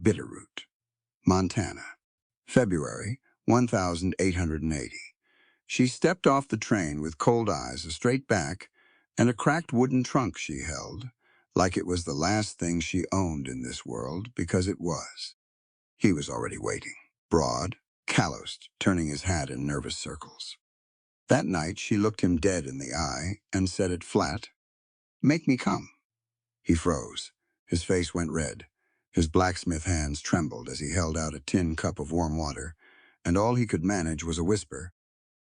Bitterroot, Montana. February 1880. She stepped off the train with cold eyes, a straight back, and a cracked wooden trunk she held, like it was the last thing she owned in this world, because it was. He was already waiting, broad, calloused, turning his hat in nervous circles. That night she looked him dead in the eye and said it flat, "Make me come." He froze. His face went red. His blacksmith hands trembled as he held out a tin cup of warm water, and all he could manage was a whisper.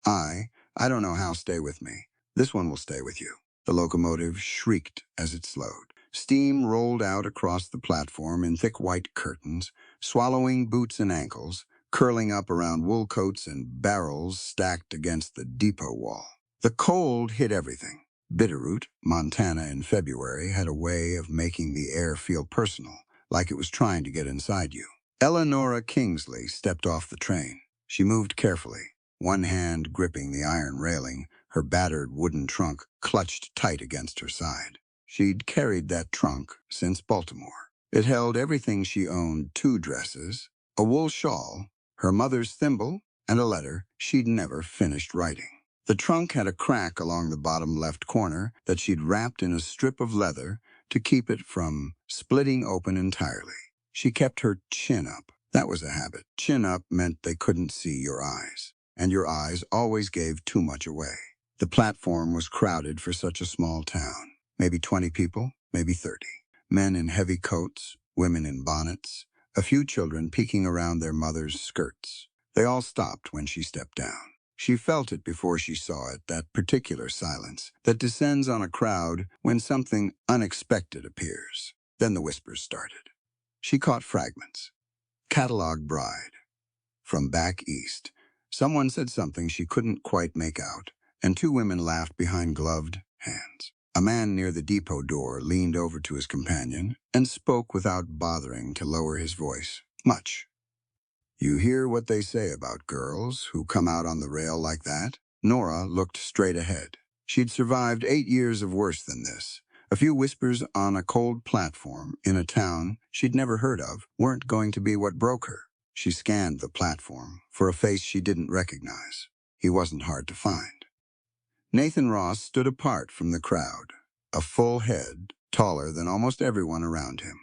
I don't know how, stay with me. This one will stay with you." The locomotive shrieked as it slowed. Steam rolled out across the platform in thick white curtains, swallowing boots and ankles, curling up around wool coats and barrels stacked against the depot wall. The cold hit everything. Bitterroot, Montana in February, had a way of making the air feel personal, like it was trying to get inside you. Eleanora Kingsley stepped off the train. She moved carefully, one hand gripping the iron railing, her battered wooden trunk clutched tight against her side. She'd carried that trunk since Baltimore. It held everything she owned: 2 dresses, a wool shawl, her mother's thimble, and a letter she'd never finished writing. The trunk had a crack along the bottom left corner that she'd wrapped in a strip of leather to keep it from splitting open entirely. She kept her chin up. That was a habit. Chin up meant they couldn't see your eyes, and your eyes always gave too much away. The platform was crowded for such a small town. Maybe 20 people, maybe 30. Men in heavy coats, women in bonnets, a few children peeking around their mothers' skirts. They all stopped when she stepped down. She felt it before she saw it, that particular silence that descends on a crowd when something unexpected appears. Then the whispers started. She caught fragments. "Catalog bride." From back east. Someone said something she couldn't quite make out, and 2 women laughed behind gloved hands. A man near the depot door leaned over to his companion and spoke without bothering to lower his voice much. "You hear what they say about girls who come out on the rail like that?" Nora looked straight ahead. She'd survived 8 years of worse than this. A few whispers on a cold platform in a town she'd never heard of weren't going to be what broke her. She scanned the platform for a face she didn't recognize. He wasn't hard to find. Nathan Ross stood apart from the crowd, a full head, taller than almost everyone around him,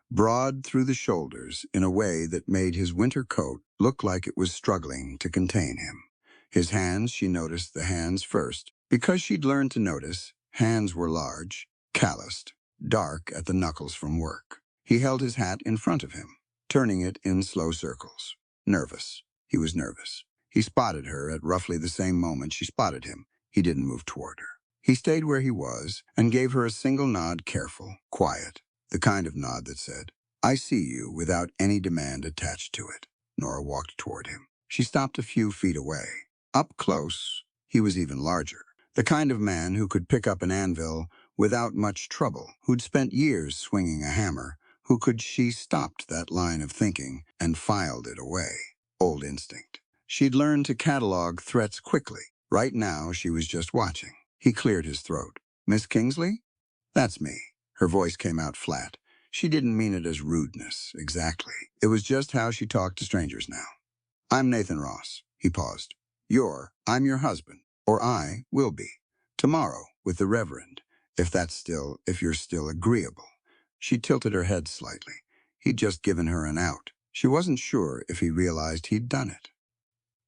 broad through the shoulders in a way that made his winter coat look like it was struggling to contain him. His hands, she noticed the hands first, because she'd learned to notice hands were large, calloused, dark at the knuckles from work. He held his hat in front of him, turning it in slow circles. Nervous. He was nervous. He spotted her at roughly the same moment she spotted him. He didn't move toward her. He stayed where he was and gave her a single nod, careful, quiet, the kind of nod that said, "I see you," without any demand attached to it. Nora walked toward him. She stopped a few feet away. Up close, he was even larger. The kind of man who could pick up an anvil without much trouble, who'd spent years swinging a hammer, she stopped that line of thinking and filed it away. Old instinct. She'd learned to catalog threats quickly. Right now, she was just watching. He cleared his throat. "Miss Kingsley?" "That's me." Her voice came out flat. She didn't mean it as rudeness, exactly. It was just how she talked to strangers now. "I'm Nathan Ross." He paused. I'm your husband, or I will be. Tomorrow, with the Reverend, if you're still agreeable." She tilted her head slightly. He'd just given her an out. She wasn't sure if he realized he'd done it.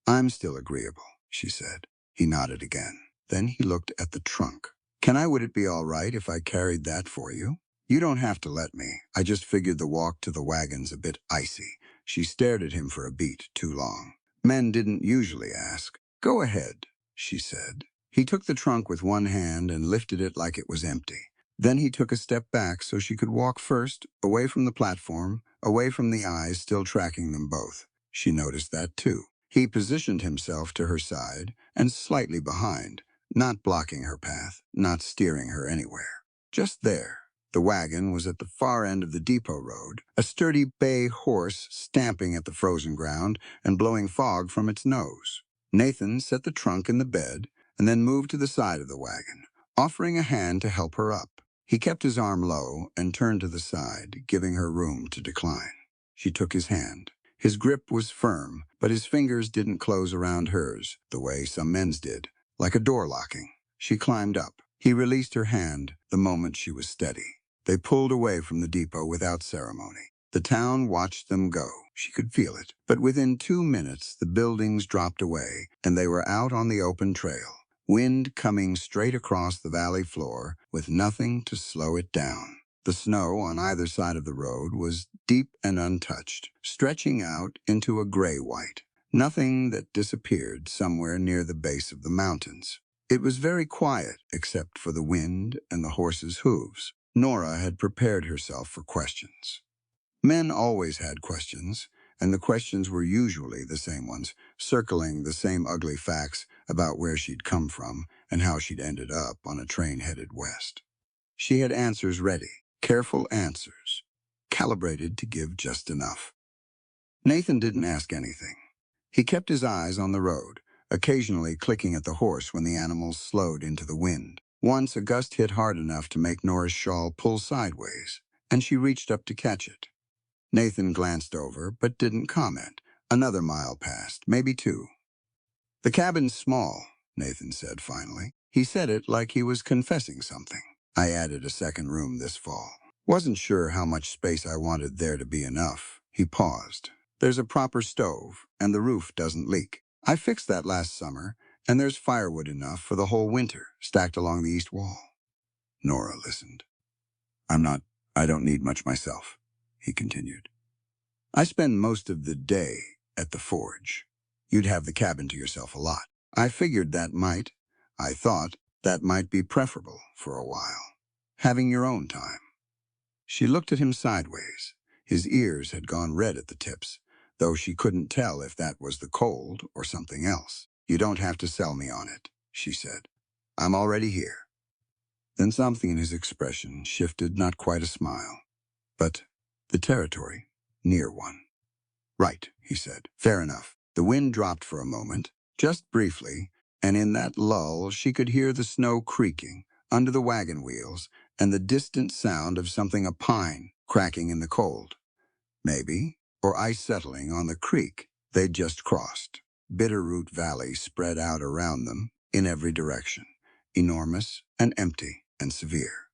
"I'm still agreeable," she said. He nodded again. Then he looked at the trunk. Would it be all right if I carried that for you?" "You don't have to let me. I just figured the walk to the wagon's a bit icy." She stared at him for a beat, too long. Men didn't usually ask. "Go ahead," she said. He took the trunk with one hand and lifted it like it was empty. Then he took a step back so she could walk first, away from the platform, away from the eyes still tracking them both. She noticed that too. He positioned himself to her side and slightly behind, not blocking her path, not steering her anywhere. Just there. The wagon was at the far end of the depot road, a sturdy bay horse stamping at the frozen ground and blowing fog from its nose. Nathan set the trunk in the bed and then moved to the side of the wagon, offering a hand to help her up. He kept his arm low and turned to the side, giving her room to decline. She took his hand. His grip was firm, but his fingers didn't close around hers the way some men's did, like a door locking. She climbed up. He released her hand the moment she was steady. They pulled away from the depot without ceremony. The town watched them go. She could feel it. But within 2 minutes, the buildings dropped away, and they were out on the open trail, wind coming straight across the valley floor with nothing to slow it down. The snow on either side of the road was deep and untouched, stretching out into a gray-white, nothing that disappeared somewhere near the base of the mountains. It was very quiet except for the wind and the horses' hooves. Nora had prepared herself for questions. Men always had questions, and the questions were usually the same ones, circling the same ugly facts about where she'd come from and how she'd ended up on a train headed west. She had answers ready, careful answers, calibrated to give just enough. Nathan didn't ask anything. He kept his eyes on the road, occasionally clicking at the horse when the animals slowed into the wind. Once a gust hit hard enough to make Nora's shawl pull sideways, and she reached up to catch it. Nathan glanced over, but didn't comment. Another mile passed, maybe two. "The cabin's small," Nathan said finally. He said it like he was confessing something. "I added a second room this fall. Wasn't sure how much space I wanted there to be enough." He paused. "There's a proper stove, and the roof doesn't leak. I fixed that last summer, and there's firewood enough for the whole winter, stacked along the east wall." Nora listened. I don't need much myself," he continued. "I spend most of the day at the forge. You'd have the cabin to yourself a lot. I thought that might be preferable for a while. Having your own time." She looked at him sideways. His ears had gone red at the tips, though she couldn't tell if that was the cold or something else. "You don't have to sell me on it," she said. "I'm already here." Then something in his expression shifted, not quite a smile, but the territory, near one. "Right," he said. "Fair enough." The wind dropped for a moment, just briefly, and in that lull she could hear the snow creaking under the wagon wheels and the distant sound of a pine cracking in the cold. Maybe, or ice settling on the creek they'd just crossed. Bitterroot Valley spread out around them in every direction, enormous and empty and severe.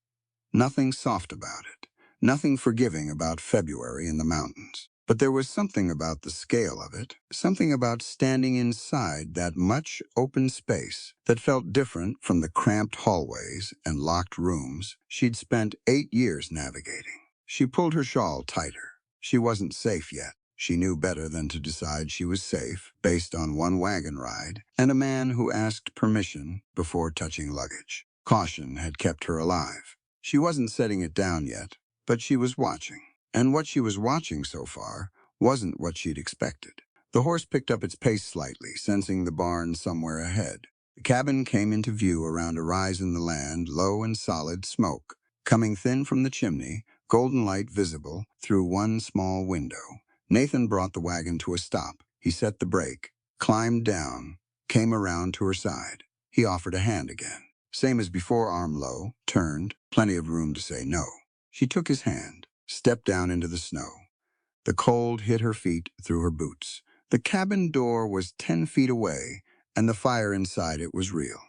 Nothing soft about it, nothing forgiving about February in the mountains. But there was something about the scale of it, something about standing inside that much open space that felt different from the cramped hallways and locked rooms she'd spent 8 years navigating. She pulled her shawl tighter. She wasn't safe yet. She knew better than to decide she was safe based on one wagon ride and a man who asked permission before touching luggage. Caution had kept her alive. She wasn't setting it down yet, but she was watching. And what she was watching so far wasn't what she'd expected. The horse picked up its pace slightly, sensing the barn somewhere ahead. The cabin came into view around a rise in the land, low and solid smoke, coming thin from the chimney, golden light visible through one small window. Nathan brought the wagon to a stop. He set the brake, climbed down, came around to her side. He offered a hand again. Same as before, arm low, turned, plenty of room to say no. She took his hand, stepped down into the snow. The cold hit her feet through her boots. The cabin door was 10 feet away, and the fire inside it was real.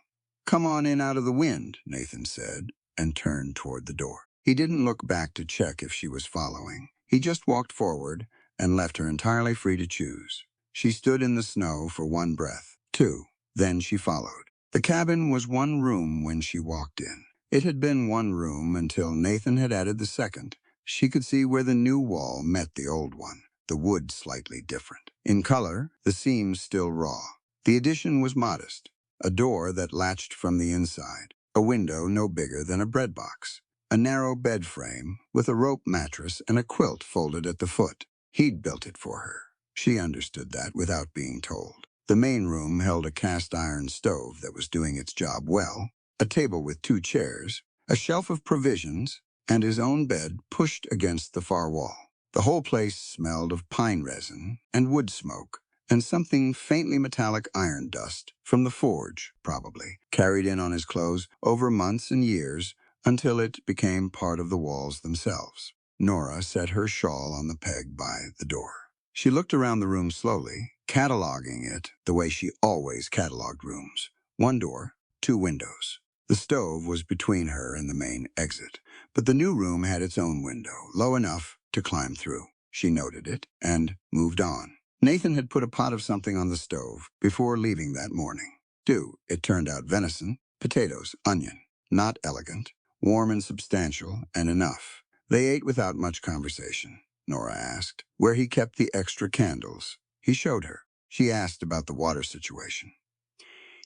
"Come on in out of the wind," Nathan said, and turned toward the door. He didn't look back to check if she was following. He just walked forward and left her entirely free to choose. She stood in the snow for one breath, two. Then she followed. The cabin was one room when she walked in. It had been one room until Nathan had added the second. She could see where the new wall met the old one, the wood slightly different. In color, the seams still raw. The addition was modest, a door that latched from the inside, a window no bigger than a bread box, a narrow bed frame with a rope mattress and a quilt folded at the foot. He'd built it for her. She understood that without being told. The main room held a cast-iron stove that was doing its job well, a table with 2 chairs, a shelf of provisions, and his own bed pushed against the far wall. The whole place smelled of pine resin and wood smoke, and something faintly metallic iron dust, from the forge, probably, carried in on his clothes over months and years until it became part of the walls themselves. Nora set her shawl on the peg by the door. She looked around the room slowly, cataloging it the way she always cataloged rooms. One door, two windows. The stove was between her and the main exit, but the new room had its own window, low enough to climb through. She noted it and moved on. Nathan had put a pot of something on the stove before leaving that morning. Stew, it turned out venison, potatoes, onion. Not elegant, warm and substantial, and enough. They ate without much conversation. Nora asked where he kept the extra candles. He showed her. She asked about the water situation.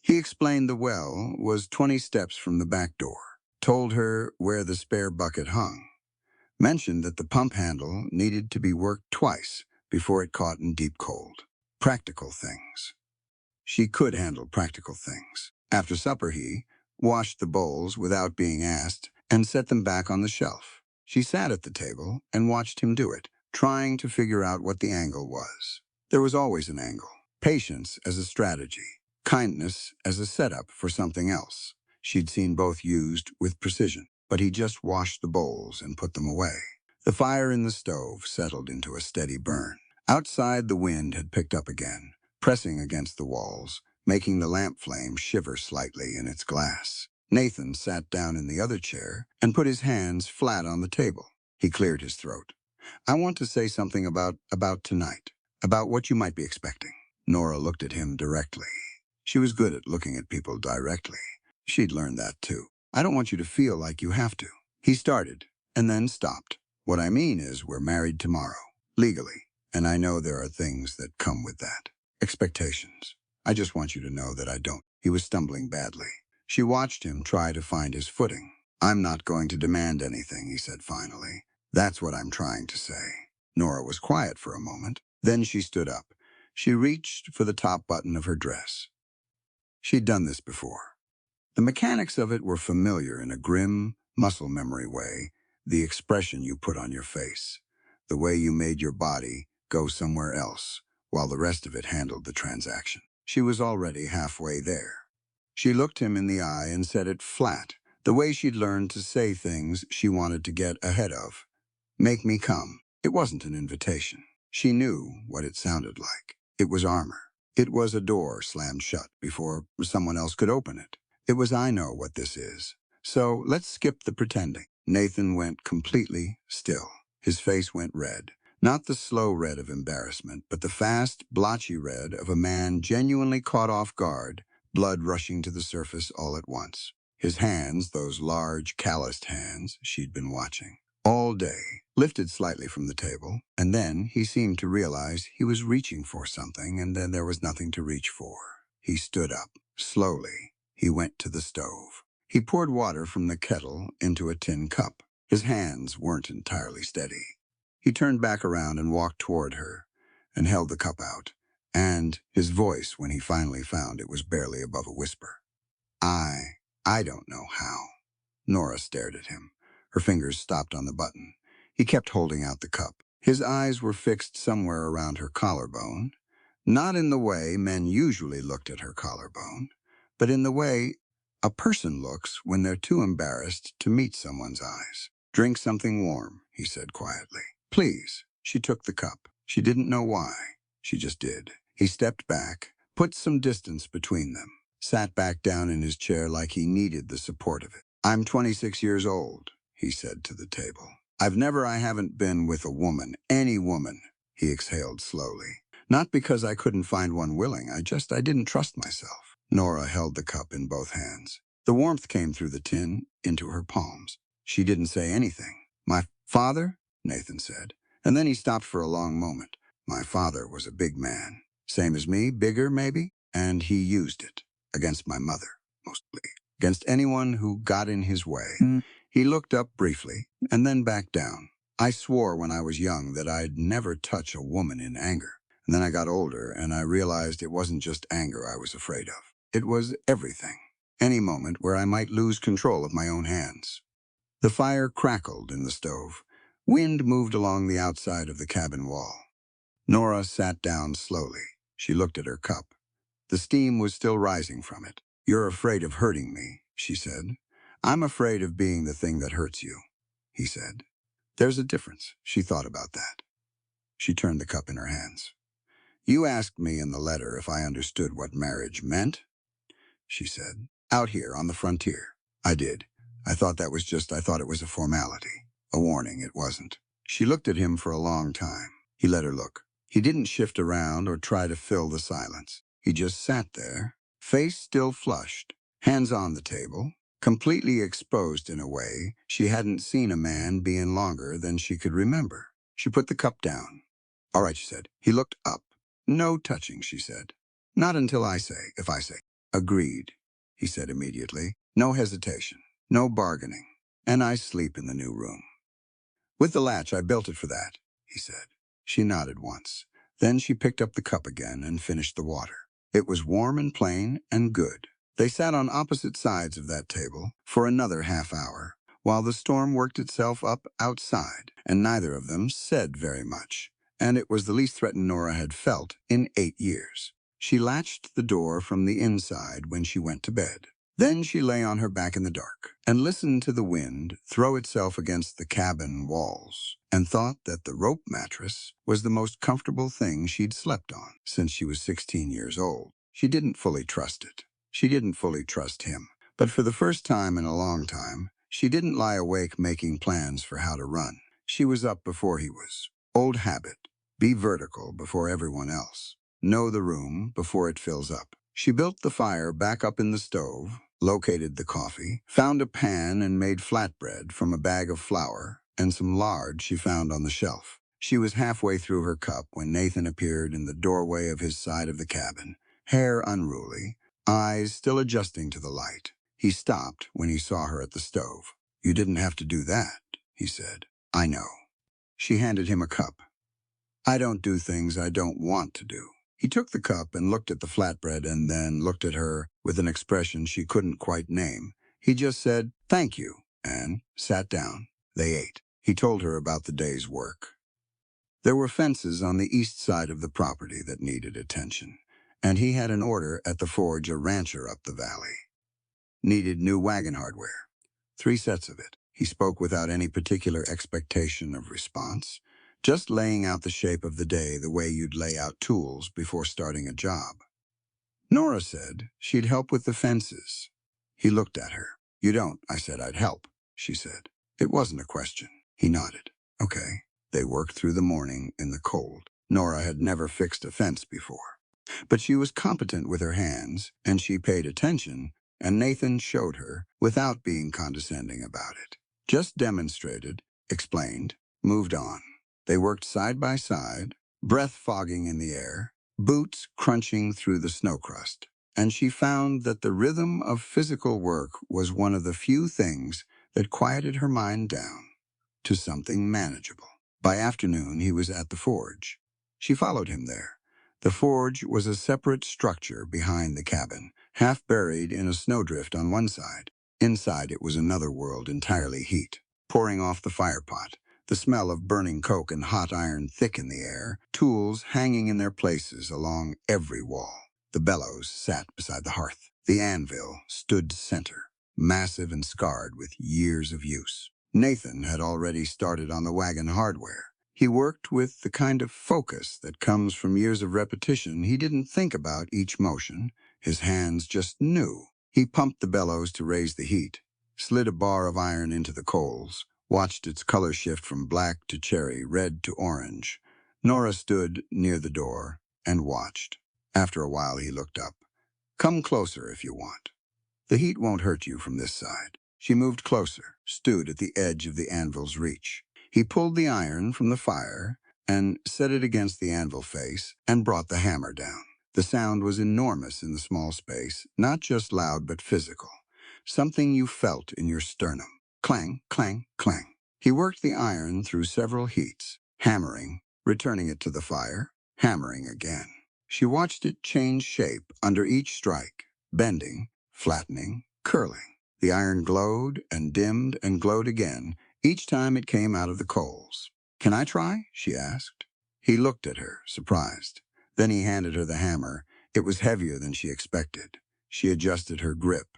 He explained the well was 20 steps from the back door, told her where the spare bucket hung, mentioned that the pump handle needed to be worked twice before it caught in deep cold. Practical things. She could handle practical things. After supper, he washed the bowls without being asked and set them back on the shelf. She sat at the table and watched him do it, trying to figure out what the angle was. There was always an angle. Patience as a strategy. Kindness as a setup for something else. She'd seen both used with precision, but he just washed the bowls and put them away. The fire in the stove settled into a steady burn. Outside, the wind had picked up again, pressing against the walls, making the lamp flame shiver slightly in its glass. Nathan sat down in the other chair and put his hands flat on the table. He cleared his throat. I want to say something about tonight, about what you might be expecting. Nora looked at him directly. She was good at looking at people directly. She'd learned that too. I don't want you to feel like you have to. He started, and then stopped. What I mean is we're married tomorrow, legally, and I know there are things that come with that. Expectations. I just want you to know that I don't. He was stumbling badly. She watched him try to find his footing. I'm not going to demand anything, he said finally. That's what I'm trying to say. Nora was quiet for a moment. Then she stood up. She reached for the top button of her dress. She'd done this before. The mechanics of it were familiar in a grim, muscle memory way, the expression you put on your face, the way you made your body go somewhere else, while the rest of it handled the transaction. She was already halfway there. She looked him in the eye and said it flat, the way she'd learned to say things she wanted to get ahead of. Make me come. It wasn't an invitation. She knew what it sounded like. It was armor. It was a door slammed shut before someone else could open it. It was I know what this is. So let's skip the pretending. Nathan went completely still. His face went red. Not the slow red of embarrassment, but the fast, blotchy red of a man genuinely caught off guard, blood rushing to the surface all at once. His hands, those large, calloused hands she'd been watching all day, lifted slightly from the table, and then he seemed to realize he was reaching for something, and then there was nothing to reach for. He stood up. Slowly, he went to the stove. He poured water from the kettle into a tin cup. His hands weren't entirely steady. He turned back around and walked toward her, and held the cup out, and his voice, when he finally found it, was barely above a whisper. I don't know how. Nora stared at him. Her fingers stopped on the button. He kept holding out the cup. His eyes were fixed somewhere around her collarbone, not in the way men usually looked at her collarbone, but in the way a person looks when they're too embarrassed to meet someone's eyes. Drink something warm, he said quietly. Please. She took the cup. She didn't know why. She just did. He stepped back, put some distance between them, sat back down in his chair like he needed the support of it. I'm 26 years old, he said to the table. I haven't been with a woman, any woman, he exhaled slowly. Not because I couldn't find one willing, I didn't trust myself. Nora held the cup in both hands. The warmth came through the tin into her palms. She didn't say anything. My father? Nathan said. And then he stopped for a long moment. My father was a big man. Same as me, bigger maybe, and he used it. Against my mother, mostly. Against anyone who got in his way. He looked up briefly, and then back down. I swore when I was young that I'd never touch a woman in anger. And then I got older, and I realized it wasn't just anger I was afraid of. It was everything. Any moment where I might lose control of my own hands. The fire crackled in the stove. Wind moved along the outside of the cabin wall. Nora sat down slowly. She looked at her cup. The steam was still rising from it. You're afraid of hurting me, she said. I'm afraid of being the thing that hurts you, he said. There's a difference. She thought about that. She turned the cup in her hands. You asked me in the letter if I understood what marriage meant, she said. Out here on the frontier. I did. I thought it was a formality. A warning, it wasn't. She looked at him for a long time. He let her look. He didn't shift around or try to fill the silence. He just sat there, face still flushed, hands on the table, completely exposed in a way she hadn't seen a man be in longer than she could remember. She put the cup down. All right, she said. He looked up. No touching, she said. Not until I say, if I say. Agreed, he said immediately. No hesitation, no bargaining. And I sleep in the new room. With the latch, I built it for that, he said. She nodded once. Then she picked up the cup again and finished the water. It was warm and plain and good. They sat on opposite sides of that table for another half hour, while the storm worked itself up outside, and neither of them said very much, and it was the least threatened Nora had felt in 8 years. She latched the door from the inside when she went to bed. Then she lay on her back in the dark and listened to the wind throw itself against the cabin walls and thought that the rope mattress was the most comfortable thing she'd slept on since she was 16 years old. She didn't fully trust it. She didn't fully trust him. But for the first time in a long time, she didn't lie awake making plans for how to run. She was up before he was. Old habit. Be vertical before everyone else. Know the room before it fills up. She built the fire back up in the stove, located the coffee, found a pan and made flatbread from a bag of flour and some lard she found on the shelf. She was halfway through her cup when Nathan appeared in the doorway of his side of the cabin, hair unruly, eyes still adjusting to the light. He stopped when he saw her at the stove. You didn't have to do that, he said. I know. She handed him a cup. I don't do things I don't want to do. He took the cup and looked at the flatbread and then looked at her with an expression she couldn't quite name. He just said, thank you, and sat down. They ate. He told her about the day's work. There were fences on the east side of the property that needed attention, and he had an order at the forge a rancher up the valley. Needed new wagon hardware. 3 sets of it. He spoke without any particular expectation of response, just laying out the shape of the day the way you'd lay out tools before starting a job. Nora said she'd help with the fences. He looked at her. You don't, I said I'd help, she said. It wasn't a question. He nodded. Okay. They worked through the morning in the cold. Nora had never fixed a fence before. But she was competent with her hands, and she paid attention, and Nathan showed her without being condescending about it. Just demonstrated, explained, moved on. They worked side by side, breath fogging in the air, boots crunching through the snow crust. And she found that the rhythm of physical work was one of the few things that quieted her mind down to something manageable. By afternoon, he was at the forge. She followed him there. The forge was a separate structure behind the cabin, half buried in a snowdrift on one side. Inside, it was another world entirely heat, pouring off the firepot. The smell of burning coke and hot iron thick in the air, tools hanging in their places along every wall. The bellows sat beside the hearth. The anvil stood center, massive and scarred with years of use. Nathan had already started on the wagon hardware. He worked with the kind of focus that comes from years of repetition. He didn't think about each motion. His hands just knew. He pumped the bellows to raise the heat, slid a bar of iron into the coals, watched its color shift from black to cherry, red to orange. Nora stood near the door and watched. After a while, he looked up. Come closer if you want. The heat won't hurt you from this side. She moved closer, stood at the edge of the anvil's reach. He pulled the iron from the fire and set it against the anvil face and brought the hammer down. The sound was enormous in the small space, not just loud but physical. Something you felt in your sternum. Clang, clang, clang. He worked the iron through several heats, hammering, returning it to the fire, hammering again. She watched it change shape under each strike, bending, flattening, curling. The iron glowed and dimmed and glowed again each time it came out of the coals. Can I try? She asked. He looked at her, surprised. Then he handed her the hammer. It was heavier than she expected. She adjusted her grip.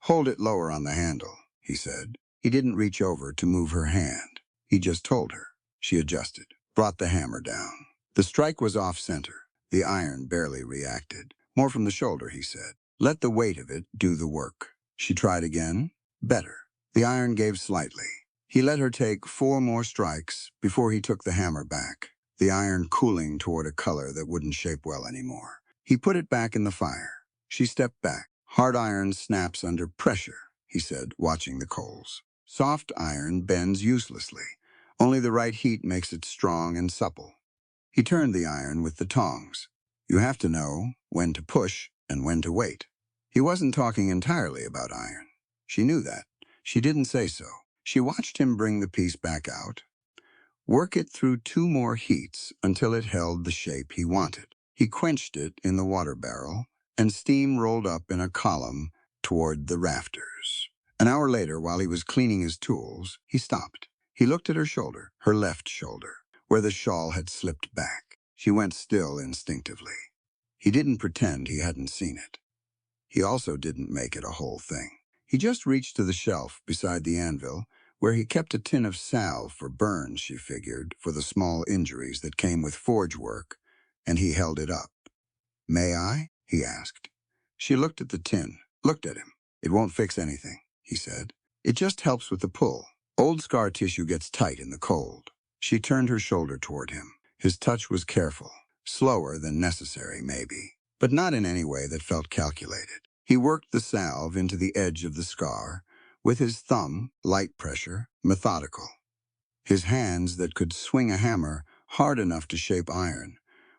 Hold it lower on the handle, he said. He didn't reach over to move her hand. He just told her. She adjusted, brought the hammer down. The strike was off-center. The iron barely reacted. More from the shoulder, he said. Let the weight of it do the work. She tried again. Better. The iron gave slightly. He let her take 4 more strikes before he took the hammer back, the iron cooling toward a color that wouldn't shape well anymore. He put it back in the fire. She stepped back. Hard iron snaps under pressure, he said, watching the coals. Soft iron bends uselessly. Only the right heat makes it strong and supple. He turned the iron with the tongs. You have to know when to push and when to wait. He wasn't talking entirely about iron. She knew that. She didn't say so. She watched him bring the piece back out, work it through 2 more heats until it held the shape he wanted. He quenched it in the water barrel, and steam rolled up in a column toward the rafters. An hour later, while he was cleaning his tools, he stopped. He looked at her shoulder, her left shoulder, where the shawl had slipped back. She went still instinctively. He didn't pretend he hadn't seen it. He also didn't make it a whole thing. He just reached to the shelf beside the anvil, where he kept a tin of salve for burns, she figured, for the small injuries that came with forge work, and he held it up. May I? He asked. She looked at the tin, looked at him. It won't fix anything, he said. It just helps with the pull. Old scar tissue gets tight in the cold. She turned her shoulder toward him. His touch was careful, slower than necessary, maybe, but not in any way that felt calculated. He worked the salve into the edge of the scar, with his thumb, light pressure, methodical. His hands that could swing a hammer hard enough to shape iron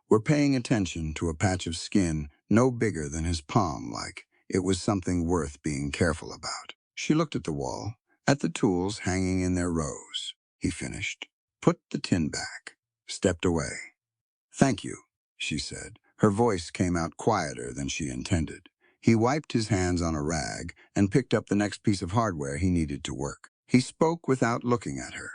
were paying attention to a patch of skin no bigger than his palm, like it was something worth being careful about. She looked at the wall, at the tools hanging in their rows. He finished, put the tin back, stepped away. Thank you, she said. Her voice came out quieter than she intended. He wiped his hands on a rag and picked up the next piece of hardware he needed to work. He spoke without looking at her,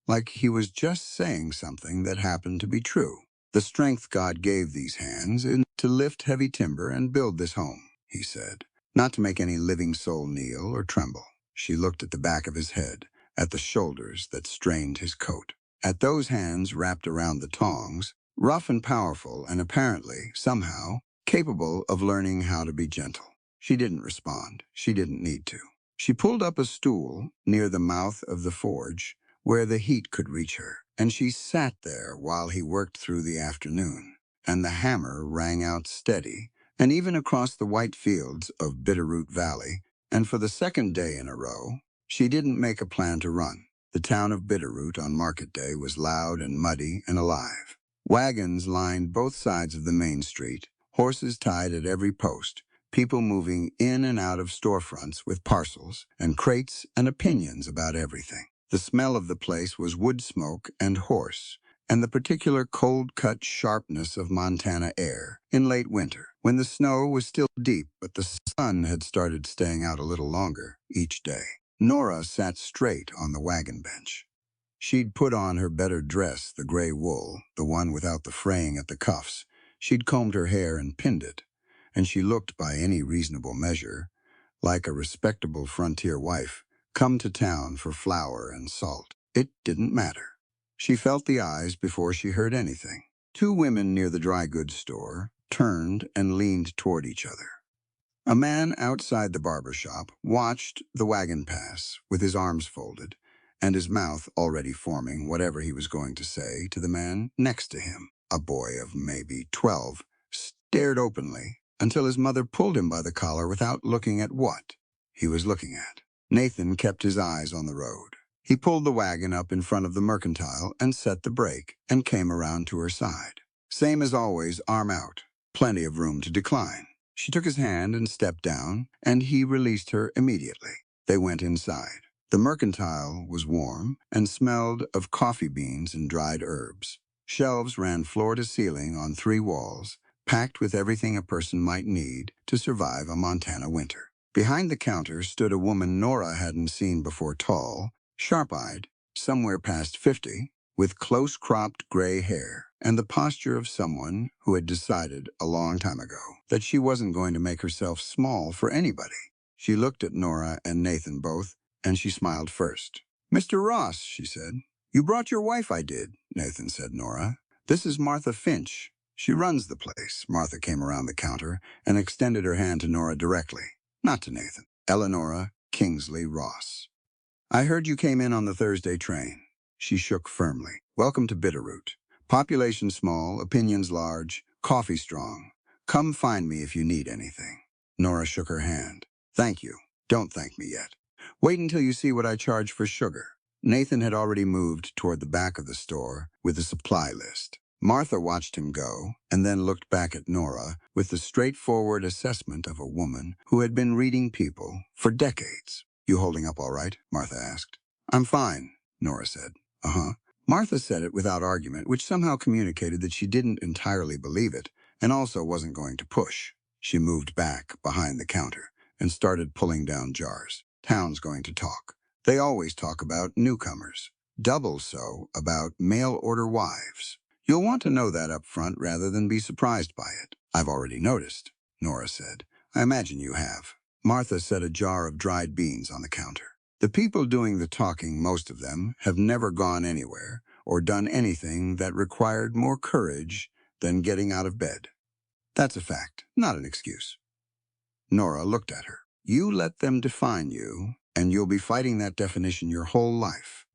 like he was just saying something that happened to be true. The strength God gave these hands is to lift heavy timber and build this home, he said, not to make any living soul kneel or tremble. She looked at the back of his head, at the shoulders that strained his coat, at those hands wrapped around the tongs, rough and powerful and apparently, somehow, capable of learning how to be gentle. She didn't respond. She didn't need to. She pulled up a stool near the mouth of the forge where the heat could reach her, and she sat there while he worked through the afternoon, and the hammer rang out steady, and even across the white fields of Bitterroot Valley, and for the 2nd day in a row, she didn't make a plan to run. The town of Bitterroot on market day was loud and muddy and alive. Wagons lined both sides of the main street, horses tied at every post, people moving in and out of storefronts with parcels and crates and opinions about everything. The smell of the place was wood smoke and horse, and the particular cold-cut sharpness of Montana air in late winter, when the snow was still deep but the sun had started staying out a little longer each day. Nora sat straight on the wagon bench. She'd put on her better dress, the gray wool, the one without the fraying at the cuffs. She'd combed her hair and pinned it, and she looked, by any reasonable measure, like a respectable frontier wife, come to town for flour and salt. It didn't matter. She felt the eyes before she heard anything. 2 women near the dry goods store turned and leaned toward each other. A man outside the barber shop watched the wagon pass with his arms folded and his mouth already forming whatever he was going to say to the man next to him. A boy of maybe 12 stared openly until his mother pulled him by the collar without looking at what he was looking at. Nathan kept his eyes on the road. He pulled the wagon up in front of the mercantile and set the brake and came around to her side. Same as always, arm out. Plenty of room to decline. She took his hand and stepped down, and he released her immediately. They went inside. The mercantile was warm and smelled of coffee beans and dried herbs. Shelves ran floor to ceiling on 3 walls, packed with everything a person might need to survive a Montana winter. Behind the counter stood a woman Nora hadn't seen before, tall, sharp-eyed, somewhere past 50, with close-cropped gray hair, and the posture of someone who had decided a long time ago that she wasn't going to make herself small for anybody. She looked at Nora and Nathan both, and she smiled first. "Mr. Ross," she said. You brought your wife, I did, Nathan said, Nora. This is Martha Finch. She runs the place. Martha came around the counter and extended her hand to Nora directly, not to Nathan. Eleanora Kingsley Ross. I heard you came in on the Thursday train. She shook firmly. Welcome to Bitterroot. Population small, opinions large, coffee strong. Come find me if you need anything. Nora shook her hand. Thank you. Don't thank me yet. Wait until you see what I charge for sugar. Nathan had already moved toward the back of the store with a supply list. Martha watched him go and then looked back at Nora with the straightforward assessment of a woman who had been reading people for decades. You holding up all right? Martha asked. I'm fine, Nora said. Uh-huh. Martha said it without argument, which somehow communicated that she didn't entirely believe it and also wasn't going to push. She moved back behind the counter and started pulling down jars. Town's going to talk. They always talk about newcomers. Double so about mail-order wives. You'll want to know that up front rather than be surprised by it. I've already noticed, Nora said. I imagine you have. Martha set a jar of dried beans on the counter. The people doing the talking, most of them, have never gone anywhere or done anything that required more courage than getting out of bed. That's a fact, not an excuse. Nora looked at her. You let them define you, and you'll be fighting that definition your whole life,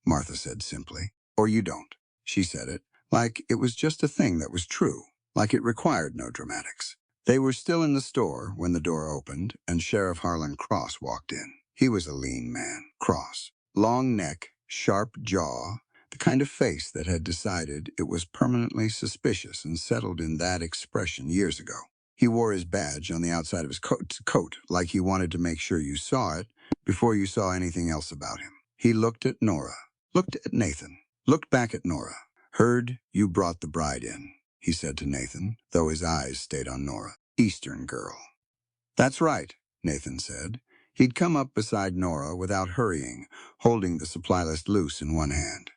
Martha said simply. Or you don't. She said it like it was just a thing that was true, like it required no dramatics. They were still in the store when the door opened and Sheriff Harlan Cross walked in. He was a lean man, Cross. Long neck, sharp jaw, the kind of face that had decided it was permanently suspicious and settled in that expression years ago. He wore his badge on the outside of his coat like he wanted to make sure you saw it before you saw anything else about him. He looked at Nora, looked at Nathan, looked back at Nora. Heard you brought the bride in, he said to Nathan, though his eyes stayed on Nora. Eastern girl. That's right, Nathan said. He'd come up beside Nora without hurrying, holding the supply list loose in one hand.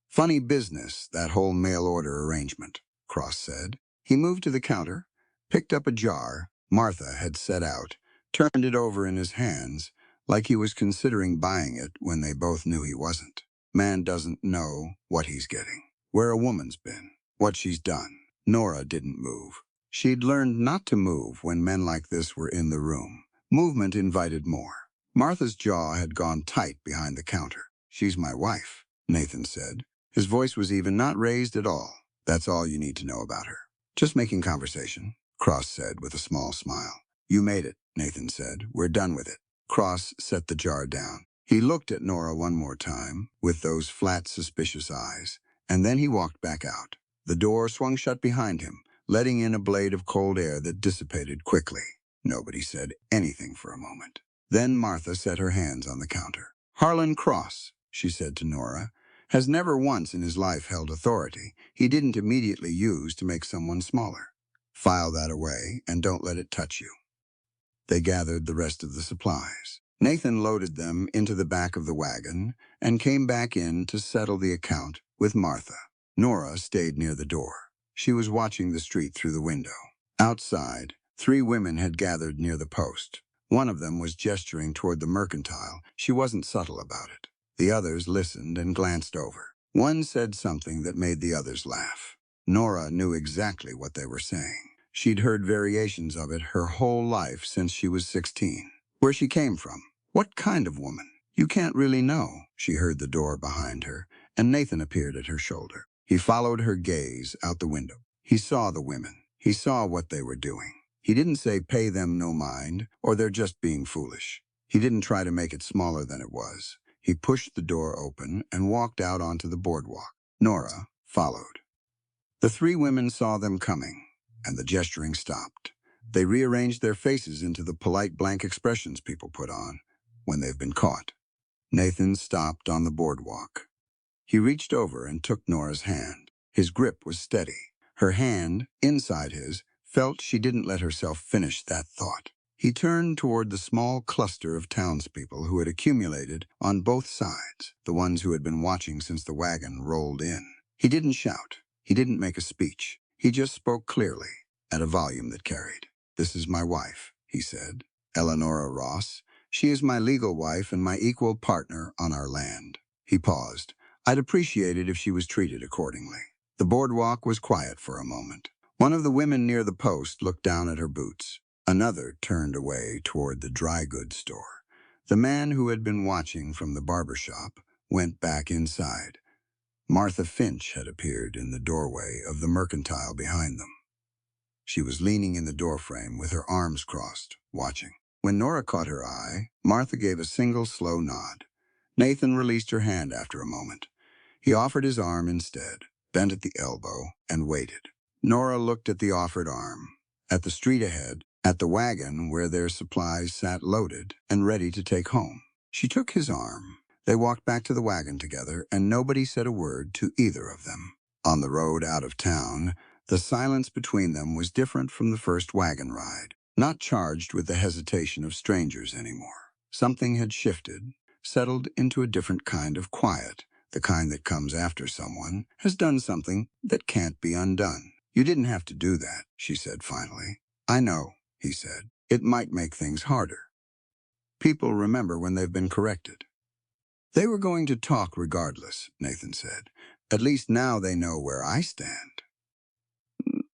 Funny business, that whole mail-order arrangement, Cross said. He moved to the counter, picked up a jar Martha had set out, turned it over in his hands like he was considering buying it when they both knew he wasn't. Man doesn't know what he's getting, where a woman's been, what she's done. Nora didn't move. She'd learned not to move when men like this were in the room. Movement invited more. Martha's jaw had gone tight behind the counter. She's my wife, Nathan said. His voice was even, not raised at all. That's all you need to know about her. Just making conversation, Cross said with a small smile. You made it, Nathan said. We're done with it. Cross set the jar down. He looked at Nora one more time with those flat, suspicious eyes, and then he walked back out. The door swung shut behind him, letting in a blade of cold air that dissipated quickly. Nobody said anything for a moment. Then Martha set her hands on the counter. Harlan Cross, she said to Nora, has never once in his life held authority he didn't immediately use to make someone smaller. File that away and don't let it touch you. They gathered the rest of the supplies. Nathan loaded them into the back of the wagon and came back in to settle the account with Martha. Nora stayed near the door. She was watching the street through the window. Outside, 3 women had gathered near the post. One of them was gesturing toward the mercantile. She wasn't subtle about it. The others listened and glanced over. One said something that made the others laugh. Nora knew exactly what they were saying. She'd heard variations of it her whole life since she was 16. Where she came from? What kind of woman? You can't really know. She heard the door behind her, and Nathan appeared at her shoulder. He followed her gaze out the window. He saw the women. He saw what they were doing. He didn't say pay them no mind, or they're just being foolish. He didn't try to make it smaller than it was. He pushed the door open and walked out onto the boardwalk. Nora followed. The 3 women saw them coming, and the gesturing stopped. They rearranged their faces into the polite blank expressions people put on when they've been caught. Nathan stopped on the boardwalk. He reached over and took Nora's hand. His grip was steady. Her hand, inside his, felt she didn't let herself finish that thought. He turned toward the small cluster of townspeople who had accumulated on both sides, the ones who had been watching since the wagon rolled in. He didn't shout. He didn't make a speech. He just spoke clearly, at a volume that carried. This is my wife, he said. Eleanora Ross. She is my legal wife and my equal partner on our land. He paused. I'd appreciate it if she was treated accordingly. The boardwalk was quiet for a moment. One of the women near the post looked down at her boots. Another turned away toward the dry goods store. The man who had been watching from the barber shop went back inside. Martha Finch had appeared in the doorway of the mercantile behind them. She was leaning in the doorframe with her arms crossed, watching. When Nora caught her eye, Martha gave a single slow nod. Nathan released her hand after a moment. He offered his arm instead, bent at the elbow, and waited. Nora looked at the offered arm, at the street ahead, at the wagon where their supplies sat loaded and ready to take home. She took his arm. They walked back to the wagon together, and nobody said a word to either of them. On the road out of town, the silence between them was different from the first wagon ride, not charged with the hesitation of strangers anymore. Something had shifted, settled into a different kind of quiet, the kind that comes after someone has done something that can't be undone. You didn't have to do that, she said finally. I know, he said. It might make things harder. People remember when they've been corrected. They were going to talk regardless, Nathan said. At least now they know where I stand.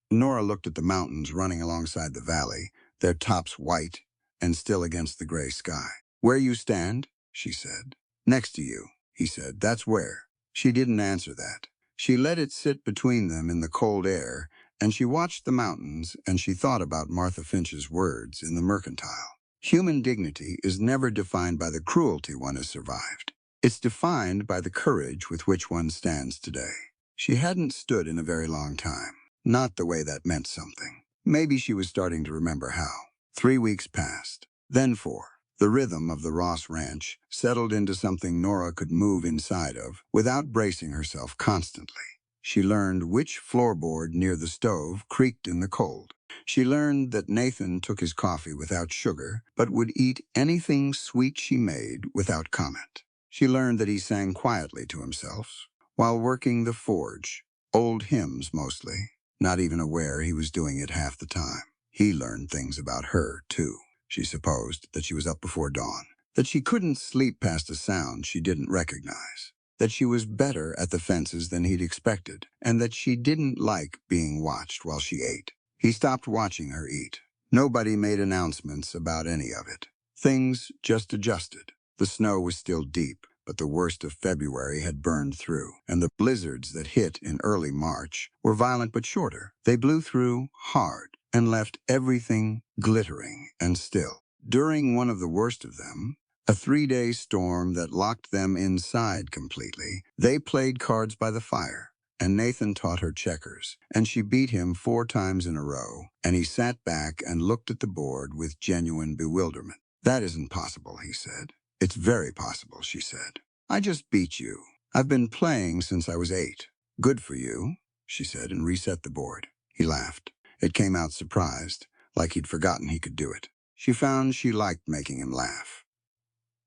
Nora looked at the mountains running alongside the valley, their tops white and still against the gray sky. Where you stand, she said. Next to you, he said. That's where. She didn't answer that. She let it sit between them in the cold air, and she watched the mountains, and she thought about Martha Finch's words in the mercantile. Human dignity is never defined by the cruelty one has survived. It's defined by the courage with which one stands today. She hadn't stood in a very long time. Not the way that meant something. Maybe she was starting to remember how. 3 weeks passed. Then 4. The rhythm of the Ross Ranch settled into something Nora could move inside of without bracing herself constantly. She learned which floorboard near the stove creaked in the cold. She learned that Nathan took his coffee without sugar, but would eat anything sweet she made without comment. She learned that he sang quietly to himself while working the forge, old hymns mostly, not even aware he was doing it half the time. He learned things about her, too. She supposed that she was up before dawn, that she couldn't sleep past a sound she didn't recognize, that she was better at the fences than he'd expected, and that she didn't like being watched while she ate. He stopped watching her eat. Nobody made announcements about any of it. Things just adjusted. The snow was still deep, but the worst of February had burned through, and the blizzards that hit in early March were violent but shorter. They blew through hard and left everything glittering and still. During one of the worst of them, a 3-day storm that locked them inside completely, they played cards by the fire, and Nathan taught her checkers, and she beat him 4 times in a row, and he sat back and looked at the board with genuine bewilderment. That isn't possible, he said. It's very possible, she said. I just beat you. I've been playing since I was 8. Good for you, she said, and reset the board. He laughed. It came out surprised, like he'd forgotten he could do it. She found she liked making him laugh.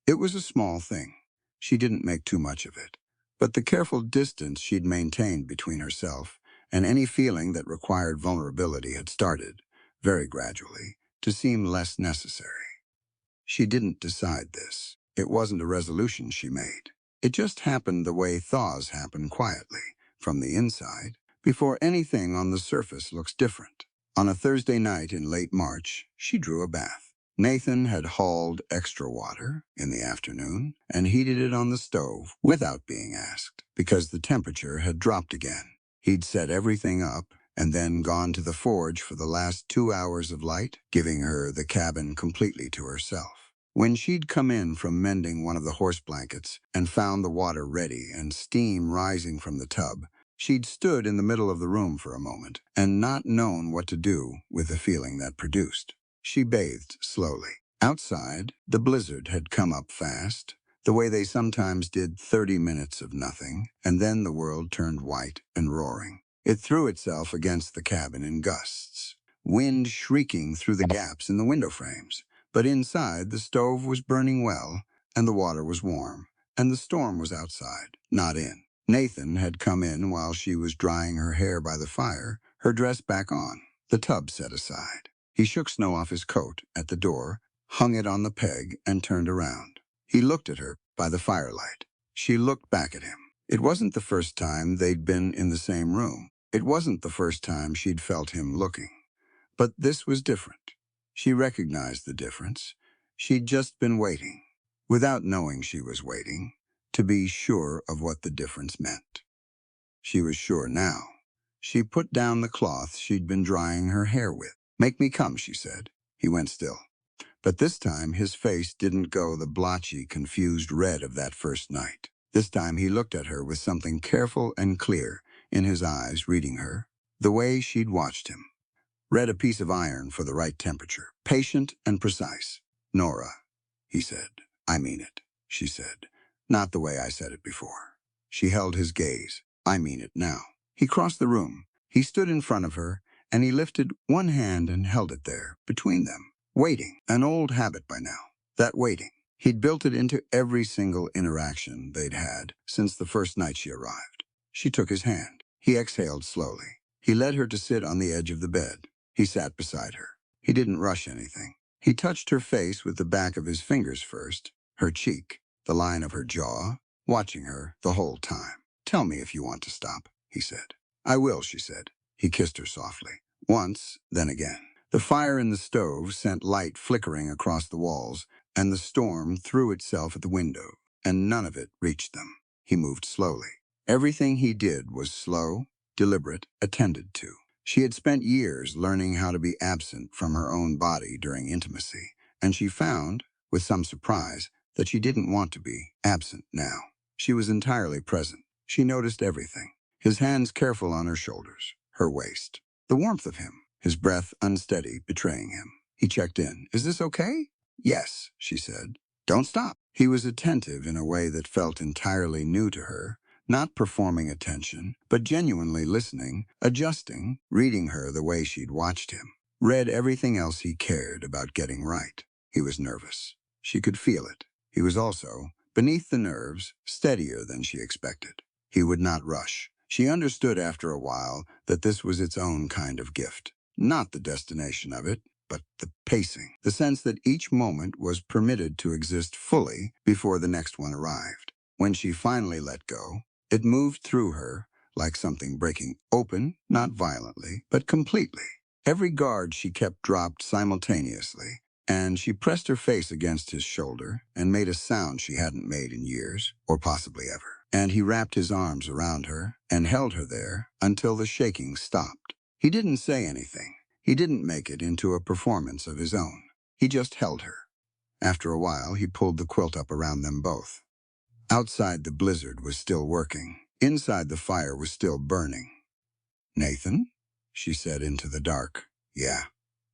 It was a small thing. She didn't make too much of it. But the careful distance she'd maintained between herself and any feeling that required vulnerability had started, very gradually, to seem less necessary. She didn't decide this. It wasn't a resolution she made. It just happened the way thaws happen quietly, from the inside, before anything on the surface looks different. On a Thursday night in late March, she drew a bath. Nathan had hauled extra water in the afternoon and heated it on the stove without being asked, because the temperature had dropped again. He'd set everything up and then gone to the forge for the last 2 hours of light, giving her the cabin completely to herself. When she'd come in from mending one of the horse blankets and found the water ready and steam rising from the tub, she'd stood in the middle of the room for a moment and not known what to do with the feeling that produced. She bathed slowly. Outside, the blizzard had come up fast, the way they sometimes did 30 minutes of nothing, and then the world turned white and roaring. It threw itself against the cabin in gusts, wind shrieking through the gaps in the window frames. But inside, the stove was burning well, and the water was warm, and the storm was outside, not in. Nathan had come in while she was drying her hair by the fire, her dress back on, the tub set aside. He shook snow off his coat at the door, hung it on the peg, and turned around. He looked at her by the firelight. She looked back at him. It wasn't the first time they'd been in the same room. It wasn't the first time she'd felt him looking. But this was different. She recognized the difference. She'd just been waiting, without knowing she was waiting, to be sure of what the difference meant. She was sure now. She put down the cloth she'd been drying her hair with. "Make me come," she said. He went still. But this time his face didn't go the blotchy, confused red of that first night. This time he looked at her with something careful and clear in his eyes, reading her, the way she'd watched him. Read a piece of iron for the right temperature, patient and precise. "Nora," he said. "I mean it," she said. "Not the way I said it before." She held his gaze. "I mean it now." He crossed the room. He stood in front of her, and he lifted one hand and held it there, between them. Waiting, an old habit by now. That waiting. He'd built it into every single interaction they'd had since the first night she arrived. She took his hand. He exhaled slowly. He led her to sit on the edge of the bed. He sat beside her. He didn't rush anything. He touched her face with the back of his fingers first, her cheek, the line of her jaw, watching her the whole time. "Tell me if you want to stop," he said. "I will," she said. He kissed her softly. Once, then again. The fire in the stove sent light flickering across the walls, and the storm threw itself at the window, and none of it reached them. He moved slowly. Everything he did was slow, deliberate, attended to. She had spent years learning how to be absent from her own body during intimacy, and she found, with some surprise, that she didn't want to be absent now. She was entirely present. She noticed everything. His hands careful on her shoulders, her waist. The warmth of him, his breath unsteady, betraying him. He checked in. "Is this okay?" "Yes," she said. "Don't stop." He was attentive in a way that felt entirely new to her, not performing attention, but genuinely listening, adjusting, reading her the way she'd watched him. Read everything else he cared about getting right. He was nervous. She could feel it. He was also, beneath the nerves, steadier than she expected. He would not rush. She understood after a while that this was its own kind of gift. Not the destination of it, but the pacing. The sense that each moment was permitted to exist fully before the next one arrived. When she finally let go, it moved through her like something breaking open, not violently, but completely. Every guard she kept dropped simultaneously, and she pressed her face against his shoulder and made a sound she hadn't made in years, or possibly ever. And he wrapped his arms around her and held her there until the shaking stopped. He didn't say anything. He didn't make it into a performance of his own. He just held her. After a while, he pulled the quilt up around them both. Outside, the blizzard was still working. Inside, the fire was still burning. "Nathan?" she said into the dark. "Yeah.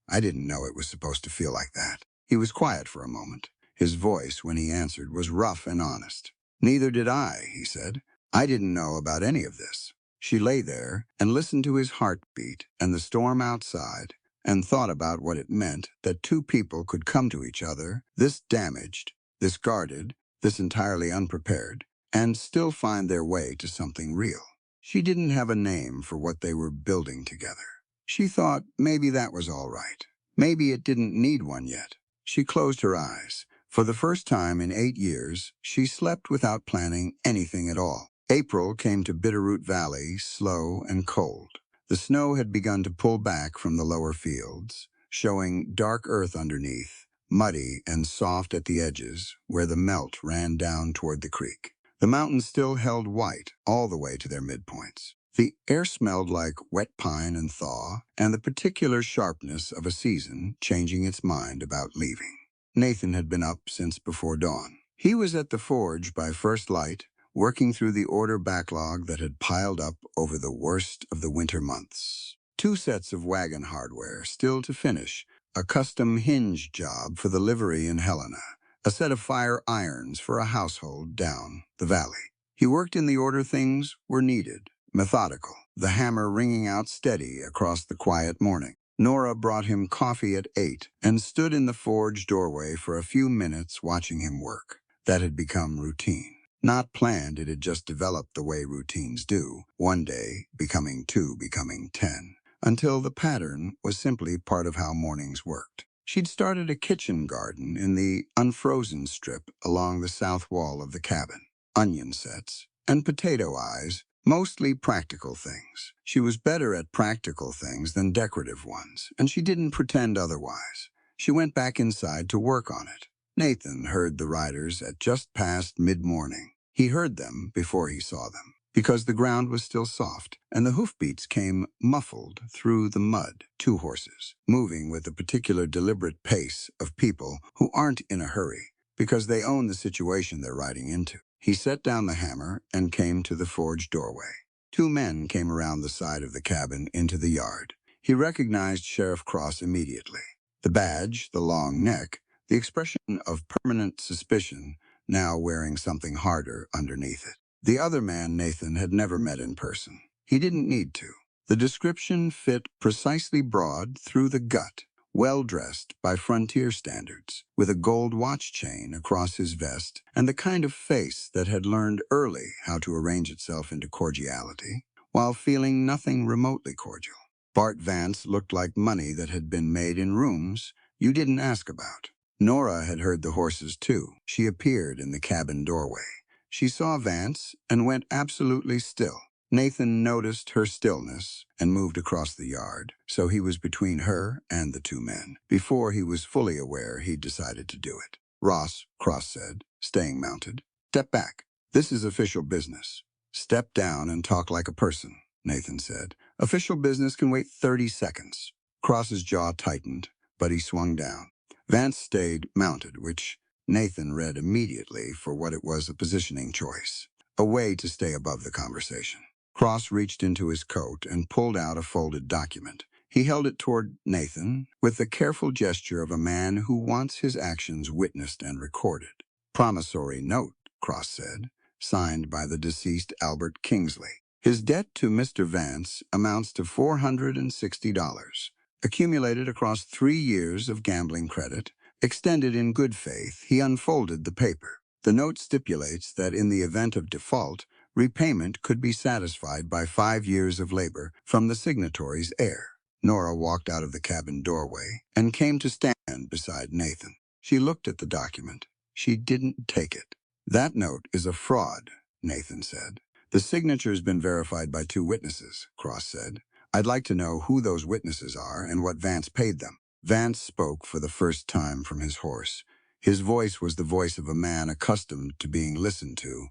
I didn't know it was supposed to feel like that." He was quiet for a moment. His voice, when he answered, was rough and honest. "Neither did I," he said. "I didn't know about any of this." She lay there and listened to his heartbeat and the storm outside and thought about what it meant that two people could come to each other, this damaged, this guarded, this entirely unprepared, and still find their way to something real. She didn't have a name for what they were building together. She thought maybe that was all right. Maybe it didn't need one yet. She closed her eyes. For the first time in 8 years, she slept without planning anything at all. April came to Bitterroot Valley, slow and cold. The snow had begun to pull back from the lower fields, showing dark earth underneath, muddy and soft at the edges where the melt ran down toward the creek. The mountains still held white all the way to their midpoints. The air smelled like wet pine and thaw, and the particular sharpness of a season changing its mind about leaving. Nathan had been up since before dawn. He was at the forge by first light, working through the order backlog that had piled up over the worst of the winter months. 2 sets of wagon hardware still to finish, a custom hinge job for the livery in Helena, a set of fire irons for a household down the valley. He worked in the order things were needed, methodical, the hammer ringing out steady across the quiet morning. Nora brought him coffee at 8 and stood in the forge doorway for a few minutes watching him work. That had become routine. Not planned, it had just developed the way routines do, one day becoming 2, becoming 10, until the pattern was simply part of how mornings worked. She'd started a kitchen garden in the unfrozen strip along the south wall of the cabin. Onion sets, and potato eyes, mostly practical things. She was better at practical things than decorative ones, and she didn't pretend otherwise. She went back inside to work on it. Nathan heard the riders at just past mid-morning. He heard them before he saw them, because the ground was still soft, and the hoofbeats came muffled through the mud. 2 horses, moving with a particular deliberate pace of people who aren't in a hurry, because they own the situation they're riding into. He set down the hammer and came to the forge doorway. 2 men came around the side of the cabin into the yard. He recognized Sheriff Cross immediately. The badge, the long neck, the expression of permanent suspicion, now wearing something harder underneath it. The other man Nathan had never met in person. He didn't need to. The description fit precisely, broad through the gut, well-dressed by frontier standards, with a gold watch chain across his vest and the kind of face that had learned early how to arrange itself into cordiality, while feeling nothing remotely cordial. Bart Vance looked like money that had been made in rooms you didn't ask about. Nora had heard the horses too. She appeared in the cabin doorway. She saw Vance and went absolutely still. Nathan noticed her stillness and moved across the yard, so he was between her and the 2 men. Before he was fully aware, he'd decided to do it. Ross, Cross said, staying mounted. Step back. This is official business. Step down and talk like a person, Nathan said. Official business can wait 30 seconds. Cross's jaw tightened, but he swung down. Vance stayed mounted, which Nathan read immediately for what it was, a positioning choice, a way to stay above the conversation. Cross reached into his coat and pulled out a folded document. He held it toward Nathan with the careful gesture of a man who wants his actions witnessed and recorded. Promissory note, Cross said, signed by the deceased Albert Kingsley. His debt to Mr. Vance amounts to $460. Accumulated across 3 years of gambling credit, extended in good faith. He unfolded the paper. The note stipulates that in the event of default, repayment could be satisfied by 5 years of labor from the signatory's heir. Nora walked out of the cabin doorway and came to stand beside Nathan. She looked at the document. She didn't take it. That note is a fraud, Nathan said. The signature's been verified by 2 witnesses, Cross said. I'd like to know who those witnesses are and what Vance paid them. Vance spoke for the first time from his horse. His voice was the voice of a man accustomed to being listened to,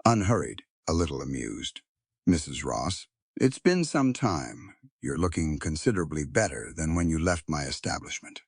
unhurried, a little amused. Mrs. Ross, it's been some time. You're looking considerably better than when you left my establishment.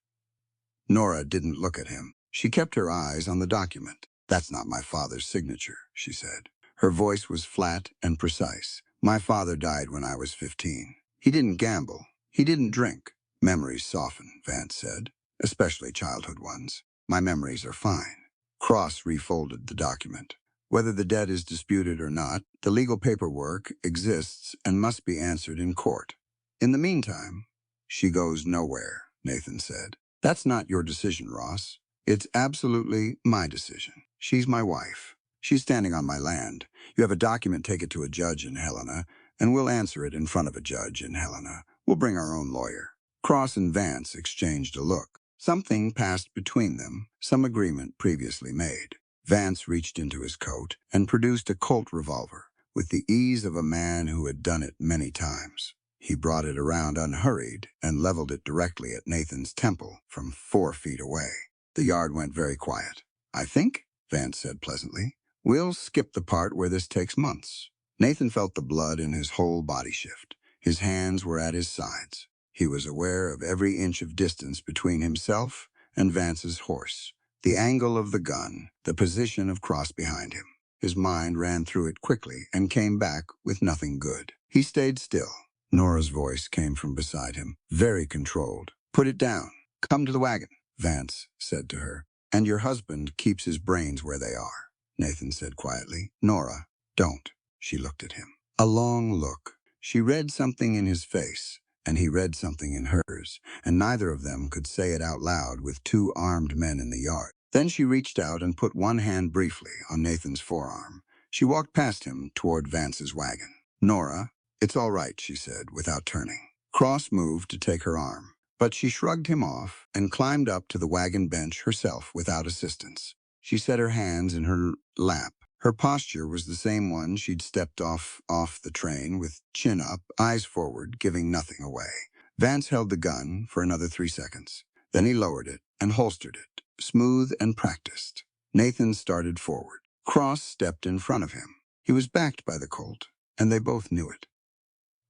Nora didn't look at him. She kept her eyes on the document. That's not my father's signature, she said. Her voice was flat and precise. My father died when I was 15. He didn't gamble. He didn't drink. Memories soften, Vance said, especially childhood ones. My memories are fine. Cross refolded the document. Whether the debt is disputed or not, the legal paperwork exists and must be answered in court. In the meantime, she goes nowhere, Nathan said. That's not your decision, Ross. It's absolutely my decision. She's my wife. She's standing on my land. You have a document, take it to a judge in Helena, and we'll answer it in front of a judge in Helena. We'll bring our own lawyer. Cross and Vance exchanged a look. Something passed between them, some agreement previously made. Vance reached into his coat and produced a Colt revolver with the ease of a man who had done it many times. He brought it around unhurried and leveled it directly at Nathan's temple from 4 feet away. The yard went very quiet. I think, Vance said pleasantly, we'll skip the part where this takes months. Nathan felt the blood in his whole body shift. His hands were at his sides. He was aware of every inch of distance between himself and Vance's horse, the angle of the gun, the position of Cross behind him. His mind ran through it quickly and came back with nothing good. He stayed still. Nora's voice came from beside him, very controlled. Put it down. Come to the wagon, Vance said to her. And your husband keeps his brains where they are, Nathan said quietly. Nora, don't. She looked at him. A long look. She read something in his face, and he read something in hers, and neither of them could say it out loud with 2 armed men in the yard. Then she reached out and put one hand briefly on Nathan's forearm. She walked past him toward Vance's wagon. Nora, it's all right, she said, without turning. Cross moved to take her arm, but she shrugged him off and climbed up to the wagon bench herself without assistance. She set her hands in her lap, Her posture was the same one she'd stepped off the train, with chin up, eyes forward, giving nothing away. Vance held the gun for another 3 seconds. Then he lowered it and holstered it, smooth and practiced. Nathan started forward. Cross stepped in front of him. He was backed by the Colt, and they both knew it.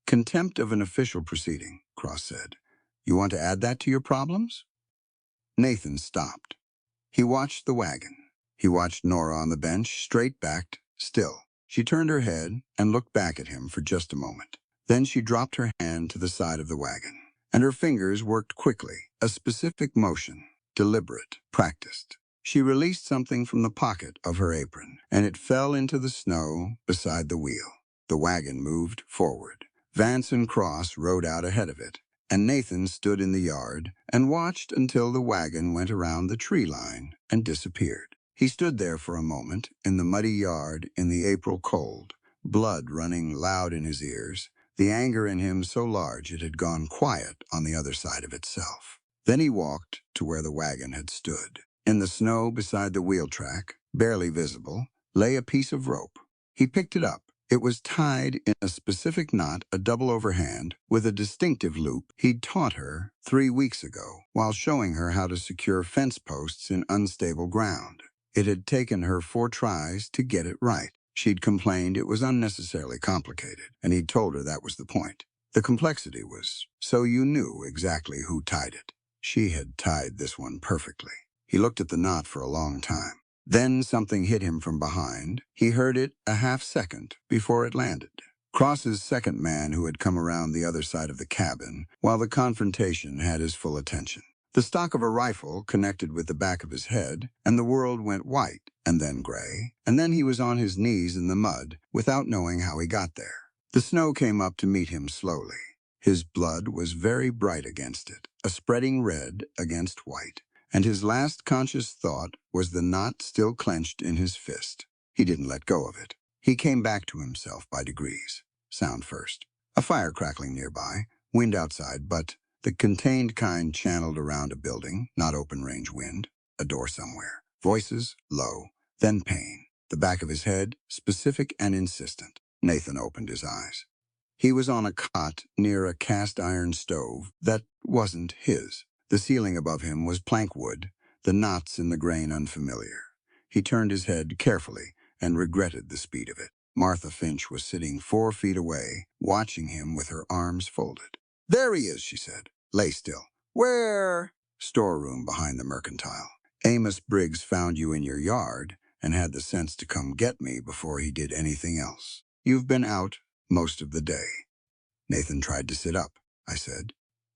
"Contempt of an official proceeding," Cross said. "You want to add that to your problems?" Nathan stopped. He watched the wagon. He watched Nora on the bench, straight-backed, still. She turned her head and looked back at him for just a moment. Then she dropped her hand to the side of the wagon, and her fingers worked quickly, a specific motion, deliberate, practiced. She released something from the pocket of her apron, and it fell into the snow beside the wheel. The wagon moved forward. Vance and Cross rode out ahead of it, and Nathan stood in the yard and watched until the wagon went around the tree line and disappeared. He stood there for a moment in the muddy yard in the April cold, blood running loud in his ears, the anger in him so large it had gone quiet on the other side of itself. Then he walked to where the wagon had stood. In the snow beside the wheel track, barely visible, lay a piece of rope. He picked it up. It was tied in a specific knot, a double overhand, with a distinctive loop he'd taught her 3 weeks ago while showing her how to secure fence posts in unstable ground. It had taken her 4 tries to get it right. She'd complained it was unnecessarily complicated, and he'd told her that was the point. The complexity was so you knew exactly who tied it. She had tied this one perfectly. He looked at the knot for a long time. Then something hit him from behind. He heard it a half-second before it landed. Cross's second man, who had come around the other side of the cabin, while the confrontation had his full attention. The stock of a rifle connected with the back of his head, and the world went white, and then gray, and then he was on his knees in the mud, without knowing how he got there. The snow came up to meet him slowly. His blood was very bright against it, a spreading red against white. And his last conscious thought was the knot still clenched in his fist. He didn't let go of it. He came back to himself by degrees. Sound first. A fire crackling nearby, wind outside, but the contained kind channeled around a building, not open-range wind. A door somewhere. Voices, low. Then pain. The back of his head, specific and insistent. Nathan opened his eyes. He was on a cot near a cast-iron stove that wasn't his. The ceiling above him was plank wood, the knots in the grain unfamiliar. He turned his head carefully and regretted the speed of it. Martha Finch was sitting 4 feet away, watching him with her arms folded. "There he is," she said. "Lay still." "Where?" "Storeroom behind the mercantile. Amos Briggs found you in your yard and had the sense to come get me before he did anything else. You've been out most of the day." Nathan tried to sit up, I said.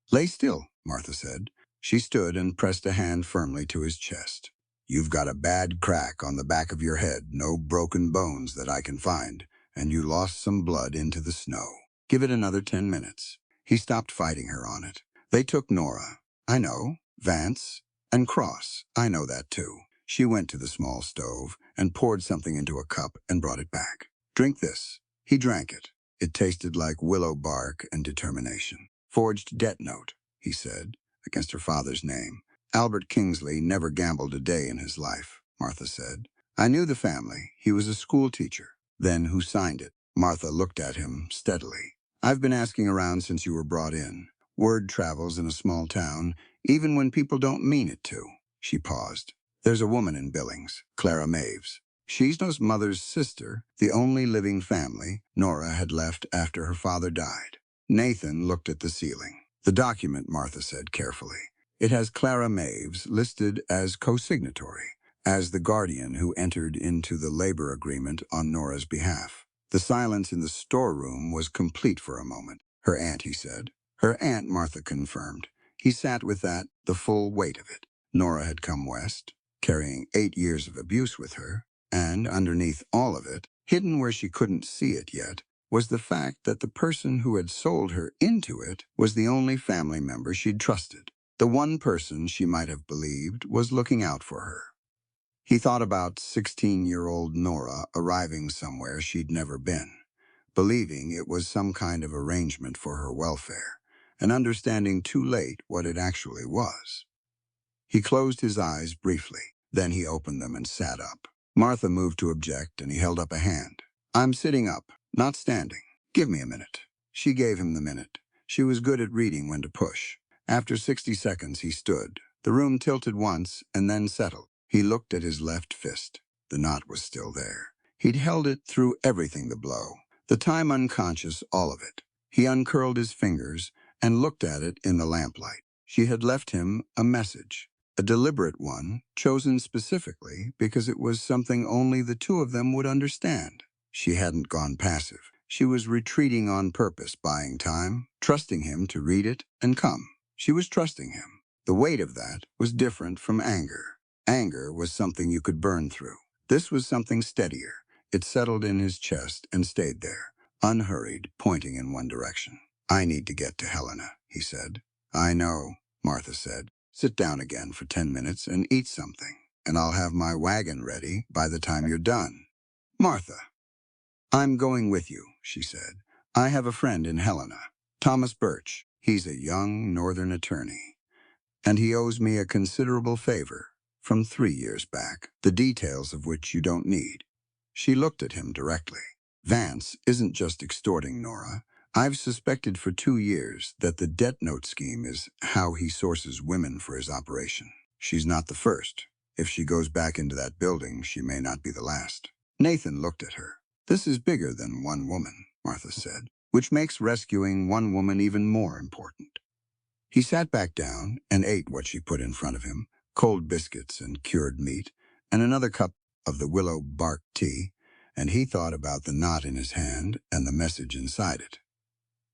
"Lay still," Martha said. She stood and pressed a hand firmly to his chest. "You've got a bad crack on the back of your head, no broken bones that I can find, and you lost some blood into the snow. Give it another 10 minutes. He stopped fighting her on it. "They took Nora. I know. Vance. And Cross. I know that too." She went to the small stove and poured something into a cup and brought it back. "Drink this." He drank it. It tasted like willow bark and determination. "Forged debt note," he said, against her father's name. "Albert Kingsley never gambled a day in his life," Martha said. "I knew the family. He was a school teacher." "Then who signed it?" Martha looked at him steadily. "I've been asking around since you were brought in. Word travels in a small town, even when people don't mean it to." She paused. "There's a woman in Billings, Clara Maves. She's Nora's mother's sister, the only living family Nora had left after her father died." Nathan looked at the ceiling. "The document," Martha said carefully. "It has Clara Maves listed as co-signatory, as the guardian who entered into the labor agreement on Nora's behalf." The silence in the storeroom was complete for a moment. "Her aunt," he said. "Her aunt," Martha confirmed. He sat with that, the full weight of it. Nora had come west, carrying 8 years of abuse with her, and underneath all of it, hidden where she couldn't see it yet, was the fact that the person who had sold her into it was the only family member she'd trusted. The one person she might have believed was looking out for her. He thought about 16-year-old Nora arriving somewhere she'd never been, believing it was some kind of arrangement for her welfare, and understanding too late what it actually was. He closed his eyes briefly, then he opened them and sat up. Martha moved to object, and he held up a hand. I'm sitting up, not standing. Give me a minute. She gave him the minute. She was good at reading when to push. After 60 seconds, he stood. The room tilted once and then settled. He looked at his left fist. The knot was still there. He'd held it through everything the blow. The time unconscious, all of it. He uncurled his fingers and looked at it in the lamplight. She had left him a message. A deliberate one, chosen specifically because it was something only the two of them would understand. She hadn't gone passive. She was retreating on purpose, buying time, trusting him to read it and come. She was trusting him. The weight of that was different from anger. Anger was something you could burn through. This was something steadier. It settled in his chest and stayed there, unhurried, pointing in one direction. I need to get to Helena, he said. I know, Martha said. Sit down again for 10 minutes and eat something, and I'll have my wagon ready by the time you're done. Martha. I'm going with you, she said. I have a friend in Helena, Thomas Birch. He's a young northern attorney, and he owes me a considerable favor from 3 years back, the details of which you don't need. She looked at him directly. Vance isn't just extorting Nora. I've suspected for 2 years that the debt note scheme is how he sources women for his operation. She's not the first. If she goes back into that building, she may not be the last. Nathan looked at her. This is bigger than one woman, Martha said, which makes rescuing one woman even more important. He sat back down and ate what she put in front of him, cold biscuits and cured meat, and another cup of the willow bark tea, and he thought about the knot in his hand and the message inside it.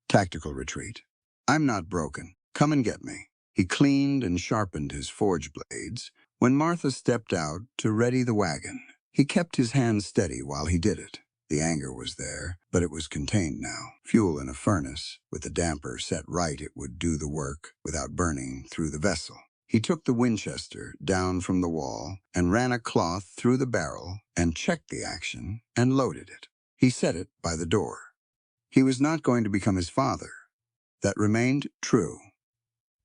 Tactical retreat. I'm not broken. Come and get me. He cleaned and sharpened his forge blades when Martha stepped out to ready the wagon. He kept his hand steady while he did it. The anger was there, but it was contained now. Fuel in a furnace. With the damper set right, it would do the work without burning through the vessel. He took the Winchester down from the wall and ran a cloth through the barrel and checked the action and loaded it. He set it by the door. He was not going to become his father. That remained true.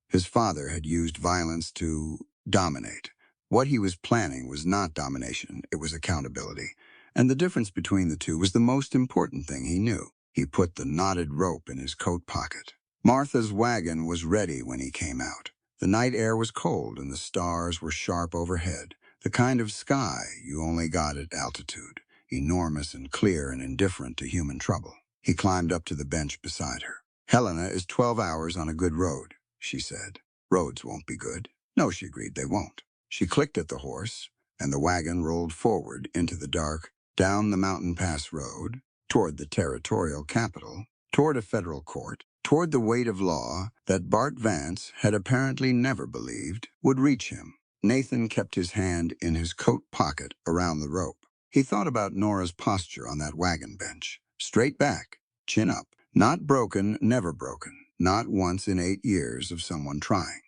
His father had used violence to dominate. What he was planning was not domination, it was accountability. And the difference between the two was the most important thing he knew. He put the knotted rope in his coat pocket. Martha's wagon was ready when he came out. The night air was cold and the stars were sharp overhead, the kind of sky you only got at altitude, enormous and clear and indifferent to human trouble. He climbed up to the bench beside her. Helena is 12 hours on a good road, she said. Roads won't be good. No, she agreed, they won't. She clicked at the horse, and the wagon rolled forward into the dark, down the mountain pass road, toward the territorial capital, toward a federal court, toward the weight of law that Bart Vance had apparently never believed would reach him. Nathan kept his hand in his coat pocket around the rope. He thought about Nora's posture on that wagon bench. Straight back, chin up. Not broken, never broken. Not once in 8 years of someone trying.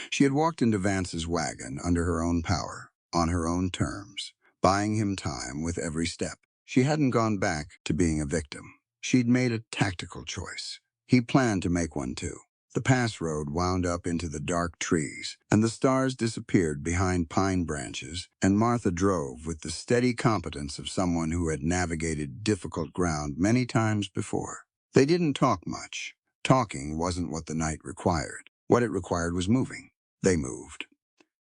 She had walked into Vance's wagon under her own power, on her own terms, buying him time with every step. She hadn't gone back to being a victim. She'd made a tactical choice. He planned to make one too. The pass road wound up into the dark trees, and the stars disappeared behind pine branches, and Martha drove with the steady competence of someone who had navigated difficult ground many times before. They didn't talk much. Talking wasn't what the night required. What it required was moving. They moved.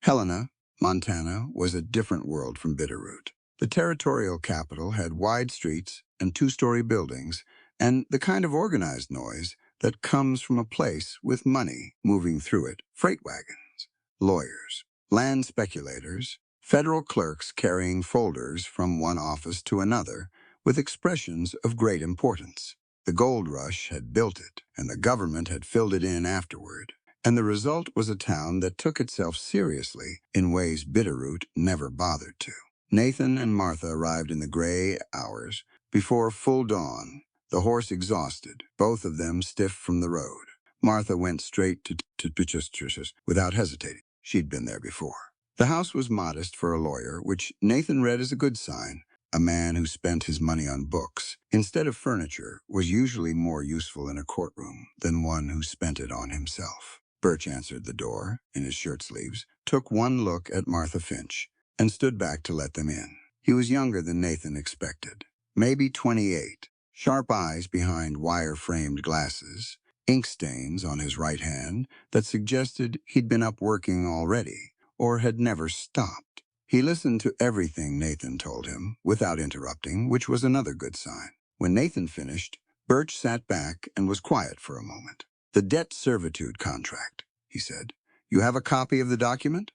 Helena, Montana, was a different world from Bitterroot. The territorial capital had wide streets and 2-story buildings, and the kind of organized noise that comes from a place with money moving through it. Freight wagons, lawyers, land speculators, federal clerks carrying folders from one office to another with expressions of great importance. The gold rush had built it, and the government had filled it in afterward. And the result was a town that took itself seriously in ways Bitterroot never bothered to. Nathan and Martha arrived in the gray hours before full dawn, the horse exhausted, both of them stiff from the road. Martha went straight to Trish's without hesitating. She'd been there before. The house was modest for a lawyer, which Nathan read as a good sign. A man who spent his money on books instead of furniture was usually more useful in a courtroom than one who spent it on himself. Birch answered the door in his shirt sleeves, took one look at Martha Finch, and stood back to let them in. He was younger than Nathan expected, maybe 28, sharp eyes behind wire-framed glasses, ink stains on his right hand that suggested he'd been up working already or had never stopped. He listened to everything Nathan told him without interrupting, which was another good sign. When Nathan finished, Birch sat back and was quiet for a moment. "The debt servitude contract," he said. "You have a copy of the document?"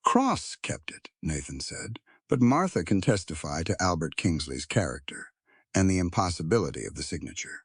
"Cross kept it," Nathan said, "but Martha can testify to Albert Kingsley's character and the impossibility of the signature."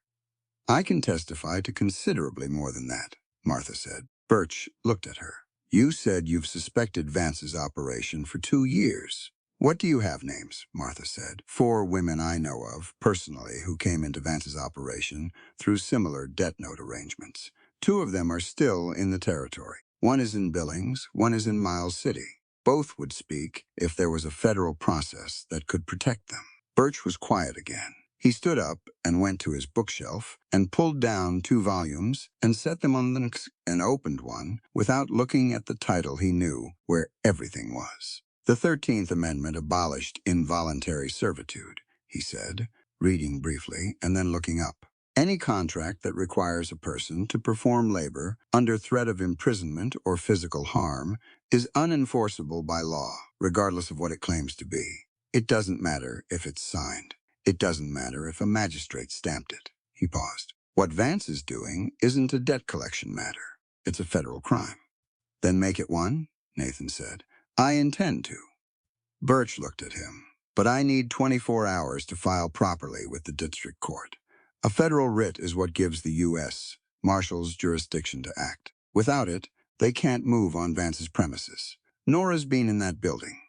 "I can testify to considerably more than that," Martha said. Birch looked at her. "You said you've suspected Vance's operation for 2 years. What do you have names?" Martha said. "4 women I know of, personally, who came into Vance's operation through similar debt note arrangements. 2 of them are still in the territory. One is in Billings, one is in Miles City. Both would speak if there was a federal process that could protect them." Birch was quiet again. He stood up and went to his bookshelf and pulled down 2 volumes and set them on the next and opened one without looking at the title. He knew where everything was. "The 13th Amendment abolished involuntary servitude," he said, reading briefly and then looking up. "Any contract that requires a person to perform labor under threat of imprisonment or physical harm is unenforceable by law, regardless of what it claims to be. It doesn't matter if it's signed. It doesn't matter if a magistrate stamped it." He paused. "What Vance is doing isn't a debt collection matter. It's a federal crime." "Then make it one," Nathan said. "I intend to." Birch looked at him. "But I need 24 hours to file properly with the district court. A federal writ is what gives the U.S. Marshals jurisdiction to act. Without it, they can't move on Vance's premises. Nora's been in that building."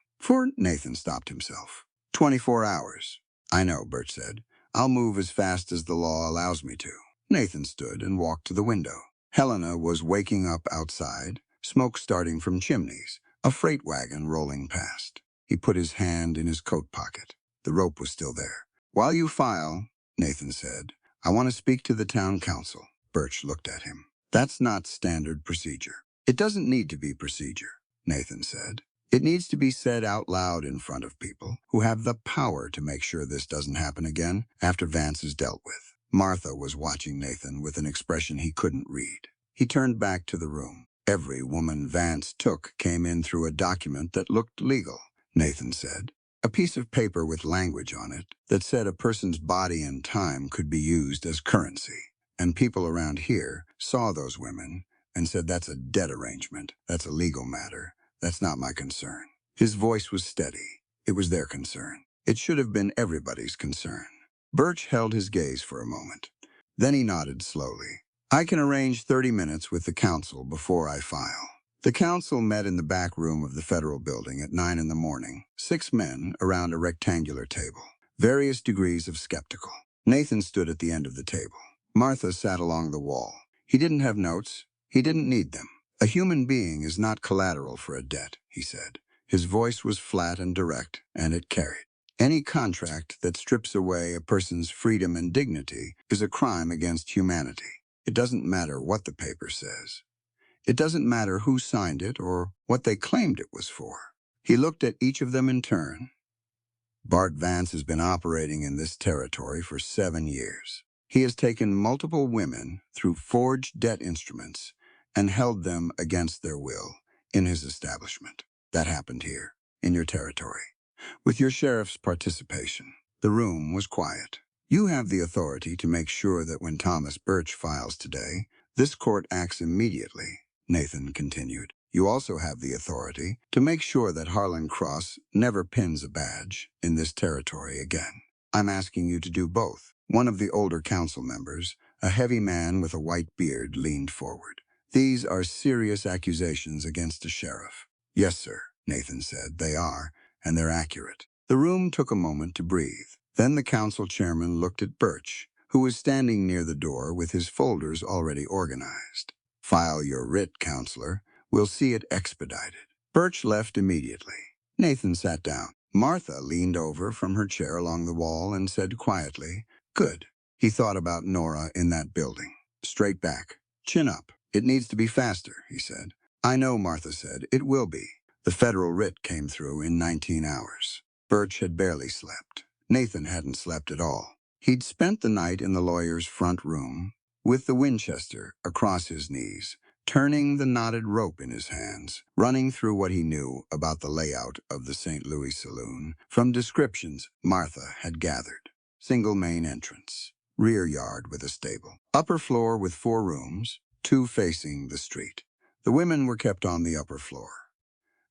Nathan stopped himself. "24 hours. "I know," Birch said. "I'll move as fast as the law allows me to." Nathan stood and walked to the window. Helena was waking up outside, smoke starting from chimneys, a freight wagon rolling past. He put his hand in his coat pocket. The rope was still there. "While you file," Nathan said, "I want to speak to the town council." Birch looked at him. "That's not standard procedure." "It doesn't need to be procedure," Nathan said. "It needs to be said out loud in front of people who have the power to make sure this doesn't happen again after Vance is dealt with." Martha was watching Nathan with an expression he couldn't read. He turned back to the room. "Every woman Vance took came in through a document that looked legal," Nathan said. "A piece of paper with language on it that said a person's body and time could be used as currency. And people around here saw those women and said, 'That's a debt arrangement. That's a legal matter. That's not my concern.'" His voice was steady. It was their concern. It should have been everybody's concern. Birch held his gaze for a moment. Then he nodded slowly. "I can arrange 30 minutes with the council before I file." The council met in the back room of the federal building at 9 in the morning, 6 men around a rectangular table, various degrees of skeptical. Nathan stood at the end of the table. Martha sat along the wall. He didn't have notes. He didn't need them. "A human being is not collateral for a debt," he said. His voice was flat and direct, and it carried. "Any contract that strips away a person's freedom and dignity is a crime against humanity. It doesn't matter what the paper says. It doesn't matter who signed it or what they claimed it was for." He looked at each of them in turn. "Bart Vance has been operating in this territory for 7 years. He has taken multiple women through forged debt instruments and held them against their will in his establishment. That happened here, in your territory, with your sheriff's participation." The room was quiet. "You have the authority to make sure that when Thomas Birch files today, this court acts immediately," Nathan continued. "You also have the authority to make sure that Harlan Cross never pins a badge in this territory again. I'm asking you to do both." One of the older council members, a heavy man with a white beard, leaned forward. "These are serious accusations against a sheriff." "Yes, sir," Nathan said. "They are, and they're accurate." The room took a moment to breathe. Then the council chairman looked at Birch, who was standing near the door with his folders already organized. "File your writ, counselor. We'll see it expedited." Birch left immediately. Nathan sat down. Martha leaned over from her chair along the wall and said quietly, "Good." He thought about Nora in that building. "Straight back. Chin up. It needs to be faster," he said. "I know," Martha said. "It will be. The federal writ came through in 19 hours. Birch had barely slept. Nathan hadn't slept at all. He'd spent the night in the lawyer's front room, with the Winchester across his knees, turning the knotted rope in his hands, running through what he knew about the layout of the St. Louis saloon from descriptions Martha had gathered. Single main entrance, rear yard with a stable, upper floor with 4 rooms, 2 facing the street. The women were kept on the upper floor.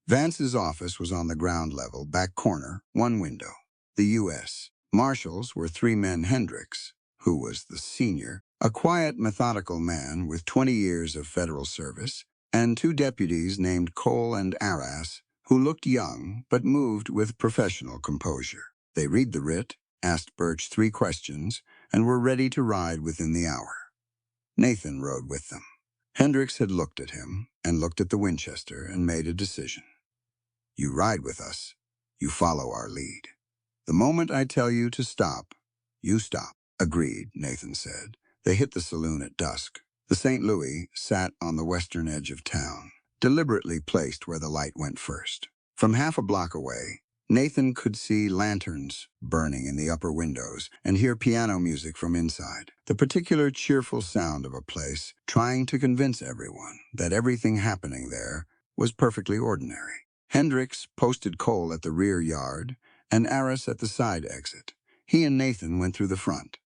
Vance's office was on the ground level, back corner, 1 window. The U.S. Marshals were 3 men: Hendricks, who was the senior, a quiet, methodical man with 20 years of federal service, and 2 deputies named Cole and Arras, who looked young but moved with professional composure. They read the writ, asked Birch 3 questions, and were ready to ride within the hour. Nathan rode with them. Hendricks had looked at him and looked at the Winchester and made a decision. You ride with us, you follow our lead. The moment I tell you to stop, you stop. Agreed, Nathan said. They hit the saloon at dusk. The St. Louis sat on the western edge of town, deliberately placed where the light went first. From half a block away, Nathan could see lanterns burning in the upper windows and hear piano music from inside. The particular cheerful sound of a place trying to convince everyone that everything happening there was perfectly ordinary. Hendricks posted Cole at the rear yard and Arras at the side exit. He and Nathan went through the front.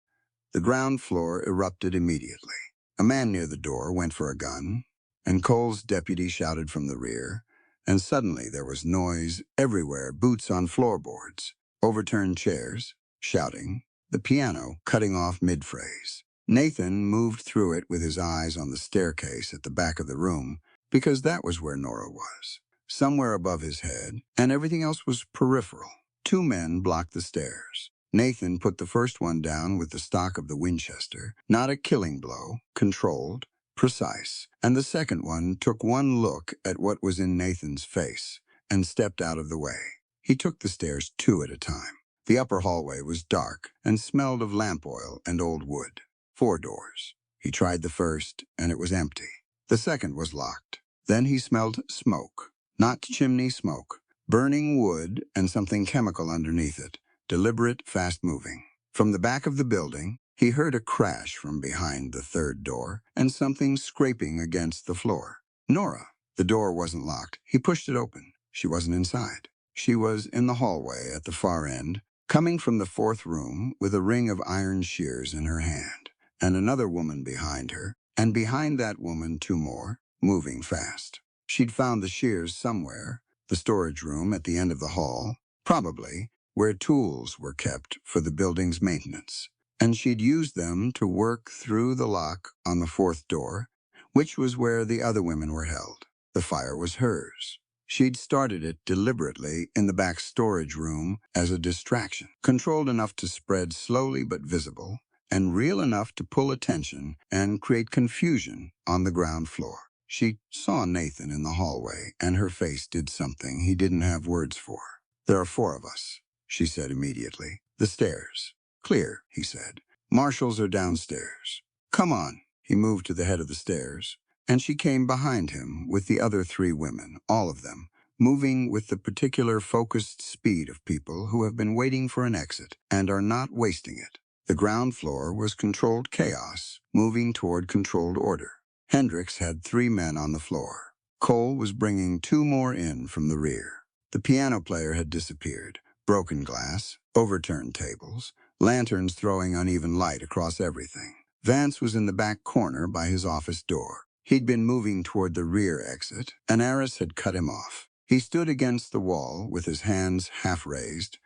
The ground floor erupted immediately. A man near the door went for a gun, and Cole's deputy shouted from the rear, and suddenly there was noise everywhere, boots on floorboards, overturned chairs, shouting, the piano cutting off mid-phrase. Nathan moved through it with his eyes on the staircase at the back of the room, because that was where Nora was, somewhere above his head, and everything else was peripheral. 2 men blocked the stairs. Nathan put the first one down with the stock of the Winchester, not a killing blow, controlled, precise, and the second one took one look at what was in Nathan's face and stepped out of the way. He took the stairs 2 at a time. The upper hallway was dark and smelled of lamp oil and old wood. 4 doors. He tried the first, and it was empty. The second was locked. Then he smelled smoke, not chimney smoke, burning wood and something chemical underneath it. Deliberate, fast-moving. From the back of the building, he heard a crash from behind the 3rd door and something scraping against the floor. Nora. The door wasn't locked. He pushed it open. She wasn't inside. She was in the hallway at the far end, coming from the 4th room with a ring of iron shears in her hand, and another woman behind her, and behind that woman 2 more, moving fast. She'd found the shears somewhere, the storage room at the end of the hall, probably where tools were kept for the building's maintenance, and she'd used them to work through the lock on the 4th door, which was where the other women were held. The fire was hers. She'd started it deliberately in the back storage room as a distraction, controlled enough to spread slowly but visible, and real enough to pull attention and create confusion on the ground floor. She saw Nathan in the hallway, and her face did something he didn't have words for. There are 4 of us, she said immediately. The stairs. Clear, he said. Marshals are downstairs. Come on. He moved to the head of the stairs, and she came behind him with the other 3 women, all of them, moving with the particular focused speed of people who have been waiting for an exit and are not wasting it. The ground floor was controlled chaos, moving toward controlled order. Hendricks had 3 men on the floor. Cole was bringing 2 more in from the rear. The piano player had disappeared. Broken glass, overturned tables, lanterns throwing uneven light across everything. Vance was in the back corner by his office door. He'd been moving toward the rear exit, and Arras had cut him off. He stood against the wall with his hands half raised,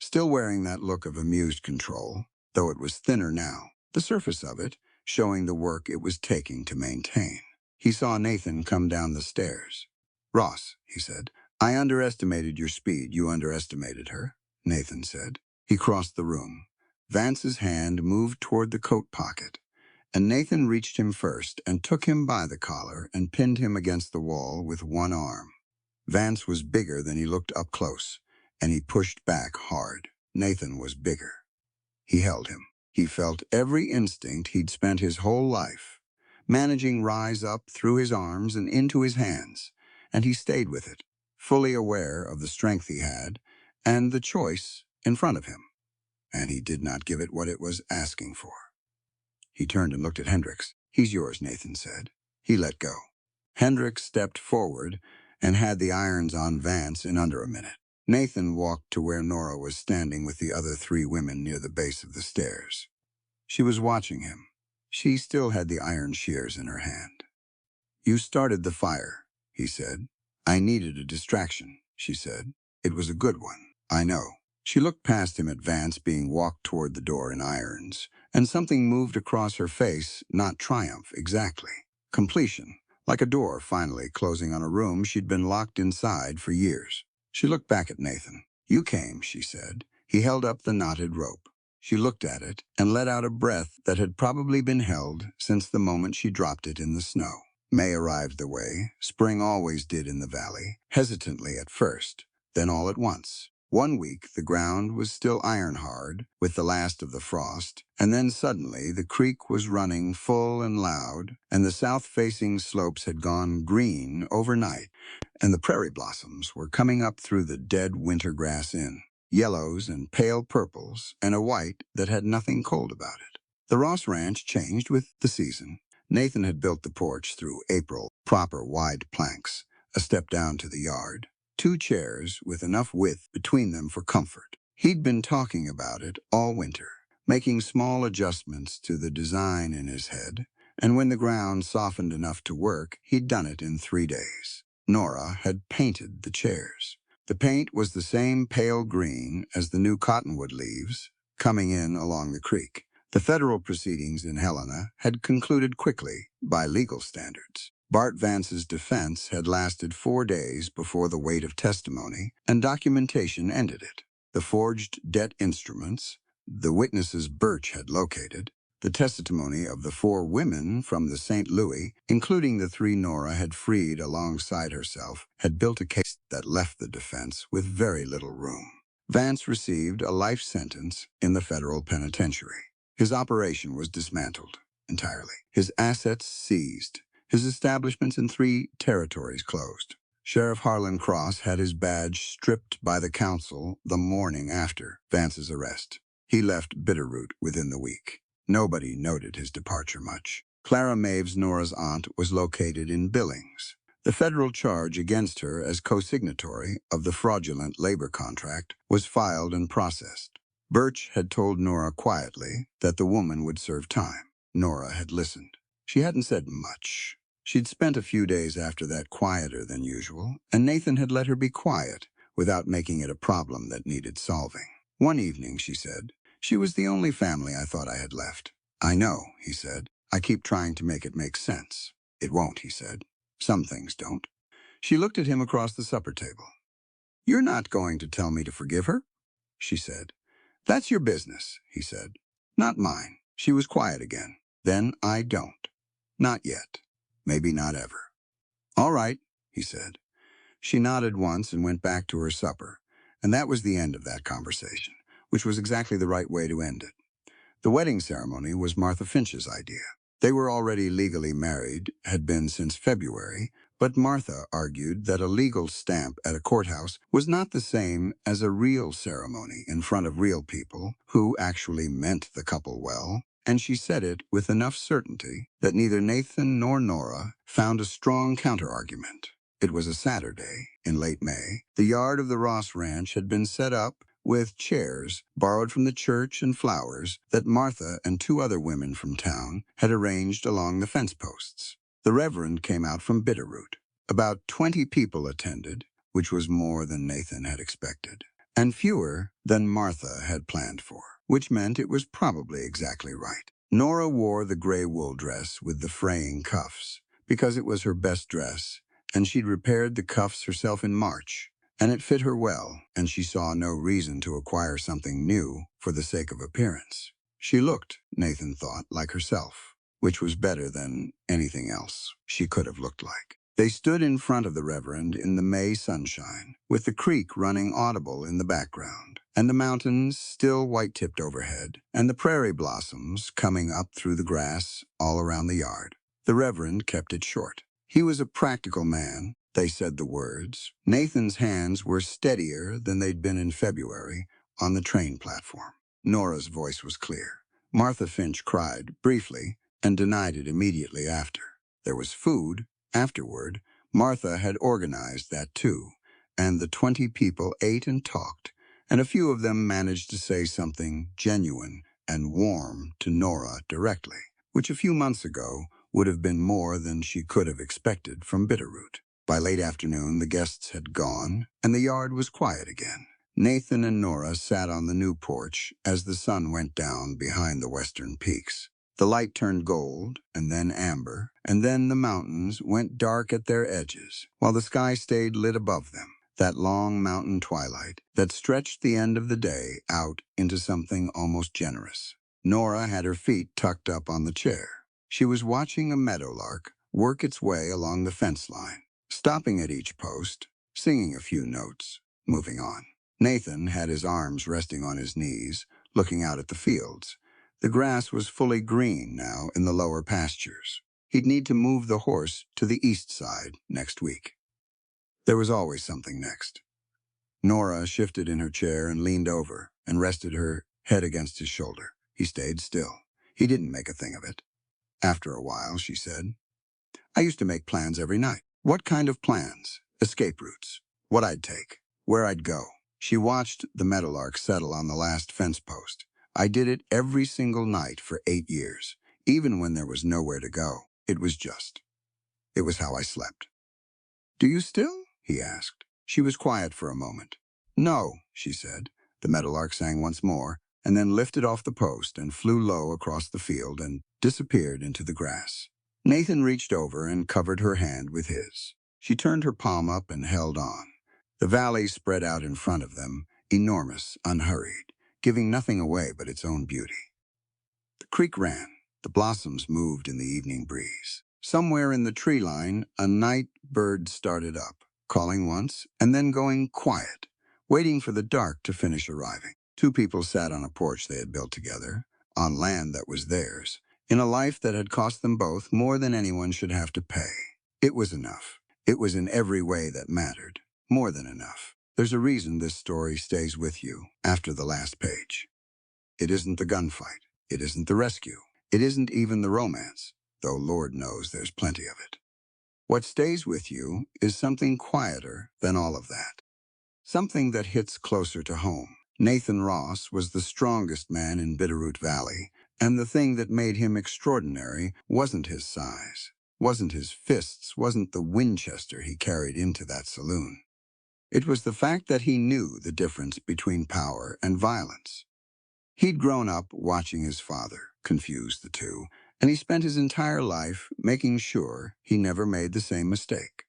still wearing that look of amused control, though it was thinner now, the surface of it showing the work it was taking to maintain. He saw Nathan come down the stairs. Ross, he said, I underestimated your speed. You underestimated her, Nathan said. He crossed the room. Vance's hand moved toward the coat pocket, and Nathan reached him first and took him by the collar and pinned him against the wall with one arm. Vance was bigger than he looked up close, and he pushed back hard. Nathan was bigger. He held him. He felt every instinct he'd spent his whole life, managing rise up through his arms and into his hands, and he stayed with it, fully aware of the strength he had and the choice in front of him, and he did not give it what it was asking for. He turned and looked at Hendricks. "He's yours," Nathan said. He let go. Hendricks stepped forward and had the irons on Vance in under a minute. Nathan walked to where Nora was standing with the other 3 women near the base of the stairs. She was watching him. She still had the iron shears in her hand. "You started the fire," he said. "I needed a distraction," she said. "It was a good one, I know." She looked past him at Vance being walked toward the door in irons, and something moved across her face, not triumph exactly. Completion, like a door finally closing on a room she'd been locked inside for years. She looked back at Nathan. "You came," she said. He held up the knotted rope. She looked at it and let out a breath that had probably been held since the moment she dropped it in the snow. May arrived the way spring always did in the valley, hesitantly at first, then all at once. One week the ground was still iron-hard with the last of the frost, and then suddenly the creek was running full and loud, and the south-facing slopes had gone green overnight, and the prairie blossoms were coming up through the dead winter grass in yellows and pale purples, and a white that had nothing cold about it. The Ross Ranch changed with the season. Nathan had built the porch through April, proper wide planks, a step down to the yard, 2 chairs with enough width between them for comfort. He'd been talking about it all winter, making small adjustments to the design in his head, and when the ground softened enough to work, he'd done it in 3 days. Nora had painted the chairs. The paint was the same pale green as the new cottonwood leaves coming in along the creek. The federal proceedings in Helena had concluded quickly by legal standards. Bart Vance's defense had lasted 4 days before the weight of testimony, and documentation ended it. The forged debt instruments, the witnesses Birch had located, the testimony of the 4 women from the St. Louis, including the 3 Nora had freed alongside herself, had built a case that left the defense with very little room. Vance received a life sentence in the federal penitentiary. His operation was dismantled entirely. His assets seized. His establishments in 3 territories closed. Sheriff Harlan Cross had his badge stripped by the council the morning after Vance's arrest. He left Bitterroot within the week. Nobody noted his departure much. Clara Maves, Nora's aunt, was located in Billings. The federal charge against her as co-signatory of the fraudulent labor contract was filed and processed. Birch had told Nora quietly that the woman would serve time. Nora had listened. She hadn't said much. She'd spent a few days after that quieter than usual, and Nathan had let her be quiet without making it a problem that needed solving. One evening, she said, "She was the only family I thought I had left." "I know," he said. "I keep trying to make it make sense." "It won't," he said. "Some things don't." She looked at him across the supper table. "You're not going to tell me to forgive her?" she said. "That's your business," he said. "Not mine." She was quiet again. "Then I don't. Not yet. Maybe not ever." "All right," he said. She nodded once and went back to her supper, and that was the end of that conversation, which was exactly the right way to end it. The wedding ceremony was Martha Finch's idea. They were already legally married, had been since February, but Martha argued that a legal stamp at a courthouse was not the same as a real ceremony in front of real people who actually meant the couple well, and she said it with enough certainty that neither Nathan nor Nora found a strong counterargument. It was a Saturday in late May. The yard of the Ross Ranch had been set up with chairs borrowed from the church and flowers that Martha and 2 other women from town had arranged along the fence posts. The Reverend came out from Bitterroot. About 20 people attended, which was more than Nathan had expected, and fewer than Martha had planned for, which meant it was probably exactly right. Nora wore the gray wool dress with the fraying cuffs because it was her best dress, and she'd repaired the cuffs herself in March, and it fit her well, and she saw no reason to acquire something new for the sake of appearance. She looked, Nathan thought, like herself, which was better than anything else she could have looked like. They stood in front of the Reverend in the May sunshine, with the creek running audible in the background, and the mountains still white-tipped overhead, and the prairie blossoms coming up through the grass all around the yard. The Reverend kept it short. He was a practical man, they said the words. Nathan's hands were steadier than they'd been in February on the train platform. Nora's voice was clear. Martha Finch cried, briefly, and denied it immediately after. There was food, afterward. Martha had organized that too, and the 20 people ate and talked, and a few of them managed to say something genuine and warm to Nora directly, which a few months ago would have been more than she could have expected from Bitterroot. By late afternoon, the guests had gone, and the yard was quiet again. Nathan and Nora sat on the new porch as the sun went down behind the western peaks. The light turned gold, and then amber, and then the mountains went dark at their edges, while the sky stayed lit above them. That long mountain twilight that stretched the end of the day out into something almost generous. Nora had her feet tucked up on the chair. She was watching a meadowlark work its way along the fence line, stopping at each post, singing a few notes, moving on. Nathan had his arms resting on his knees, looking out at the fields. The grass was fully green now in the lower pastures. He'd need to move the horse to the east side next week. There was always something next. Nora shifted in her chair and leaned over and rested her head against his shoulder. He stayed still. He didn't make a thing of it. After a while, she said, "I used to make plans every night." "What kind of plans?" "Escape routes. What I'd take. Where I'd go." She watched the meadowlark settle on the last fence post. "I did it every single night for 8 years, even when there was nowhere to go. It was how I slept." "Do you still?" he asked. She was quiet for a moment. "No," she said. The meadowlark sang once more, and then lifted off the post and flew low across the field and disappeared into the grass. Nathan reached over and covered her hand with his. She turned her palm up and held on. The valley spread out in front of them, enormous, unhurried, giving nothing away but its own beauty. The creek ran. The blossoms moved in the evening breeze. Somewhere in the tree line, a night bird started up, calling once and then going quiet, waiting for the dark to finish arriving. 2 people sat on a porch they had built together, on land that was theirs, in a life that had cost them both more than anyone should have to pay. It was enough. It was in every way that mattered. More than enough. There's a reason this story stays with you after the last page. It isn't the gunfight. It isn't the rescue. It isn't even the romance, though Lord knows there's plenty of it. What stays with you is something quieter than all of that. Something that hits closer to home. Nathan Ross was the strongest man in Bitterroot Valley, and the thing that made him extraordinary wasn't his size, wasn't his fists, wasn't the Winchester he carried into that saloon. It was the fact that he knew the difference between power and violence. He'd grown up watching his father confuse the two, and he spent his entire life making sure he never made the same mistake.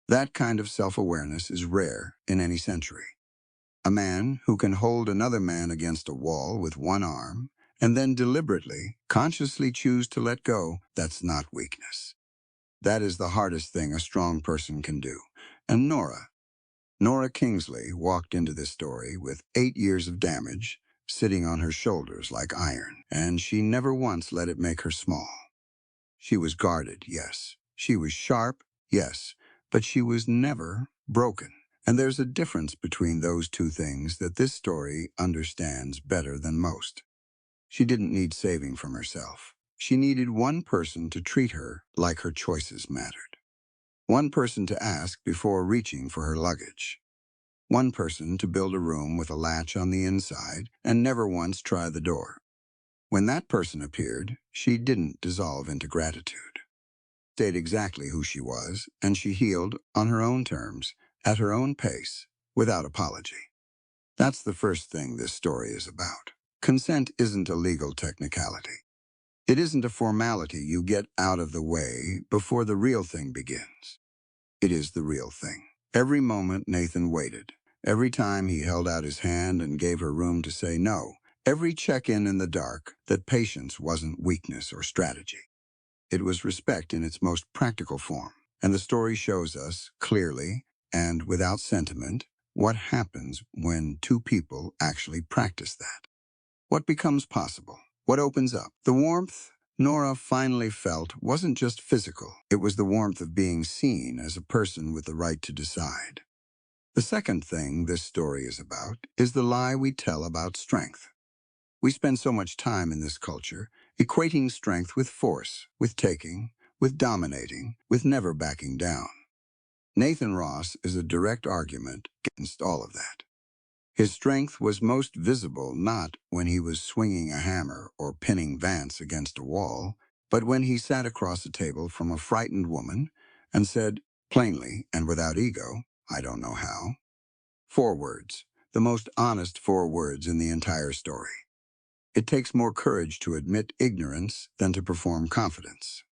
That kind of self-awareness is rare in any century. A man who can hold another man against a wall with one arm and then deliberately, consciously choose to let go, that's not weakness. That is the hardest thing a strong person can do. And Nora Kingsley walked into this story with 8 years of damage sitting on her shoulders like iron, and she never once let it make her small. She was guarded, yes. She was sharp, yes, but she was never broken. And there's a difference between those two things that this story understands better than most. She didn't need saving from herself. She needed one person to treat her like her choices mattered. One person to ask before reaching for her luggage. One person to build a room with a latch on the inside and never once try the door. When that person appeared, she didn't dissolve into gratitude. Stayed exactly who she was, and she healed on her own terms, at her own pace, without apology. That's the first thing this story is about. Consent isn't a legal technicality. It isn't a formality you get out of the way before the real thing begins. It is the real thing. Every moment Nathan waited, every time he held out his hand and gave her room to say no, every check-in in the dark that patience wasn't weakness or strategy. It was respect in its most practical form, and the story shows us, clearly and without sentiment, what happens when 2 people actually practice that. What becomes possible? What opens up? The warmth Nora finally felt wasn't just physical. It was the warmth of being seen as a person with the right to decide. The second thing this story is about is the lie we tell about strength. We spend so much time in this culture equating strength with force, with taking, with dominating, with never backing down. Nathan Ross is a direct argument against all of that. His strength was most visible not when he was swinging a hammer or pinning Vance against a wall, but when he sat across a table from a frightened woman and said, plainly and without ego, "I don't know how." 4 words, the most honest 4 words in the entire story. It takes more courage to admit ignorance than to perform confidence.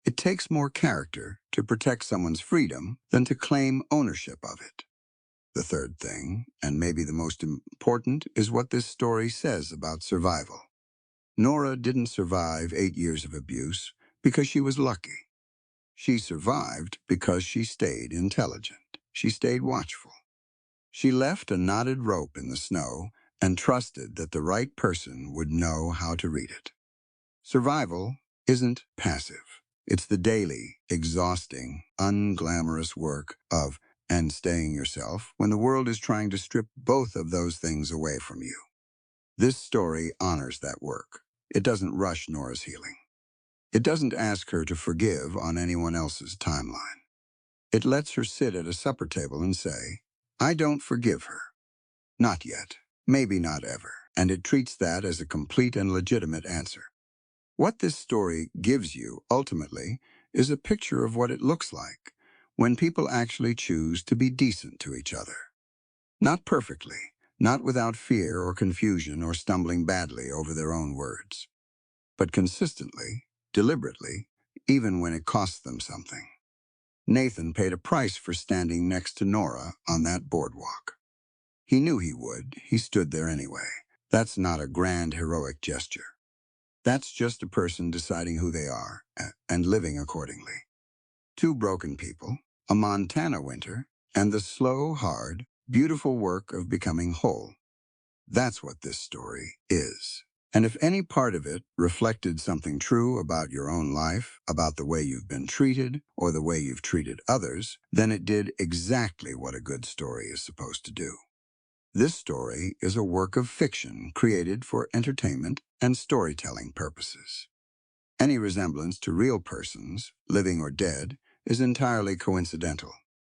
It takes more character to protect someone's freedom than to claim ownership of it. The third thing, and maybe the most important, is what this story says about survival. Nora didn't survive 8 years of abuse because she was lucky. She survived because she stayed intelligent. She stayed watchful. She left a knotted rope in the snow and trusted that the right person would know how to read it. Survival isn't passive. It's the daily, exhausting, unglamorous work of and staying yourself when the world is trying to strip both of those things away from you. This story honors that work. It doesn't rush Nora's healing. It doesn't ask her to forgive on anyone else's timeline. It lets her sit at a supper table and say, "I don't forgive her. Not yet. Maybe not ever." And it treats that as a complete and legitimate answer. What this story gives you, ultimately, is a picture of what it looks like when people actually choose to be decent to each other. Not perfectly, not without fear or confusion or stumbling badly over their own words, but consistently, deliberately, even when it costs them something. Nathan paid a price for standing next to Nora on that boardwalk. He knew he would. He stood there anyway. That's not a grand, heroic gesture. That's just a person deciding who they are and living accordingly. 2 broken people, a Montana winter, and the slow, hard, beautiful work of becoming whole. That's what this story is. And if any part of it reflected something true about your own life, about the way you've been treated, or the way you've treated others, then it did exactly what a good story is supposed to do. This story is a work of fiction created for entertainment and storytelling purposes. Any resemblance to real persons, living or dead, is entirely coincidental.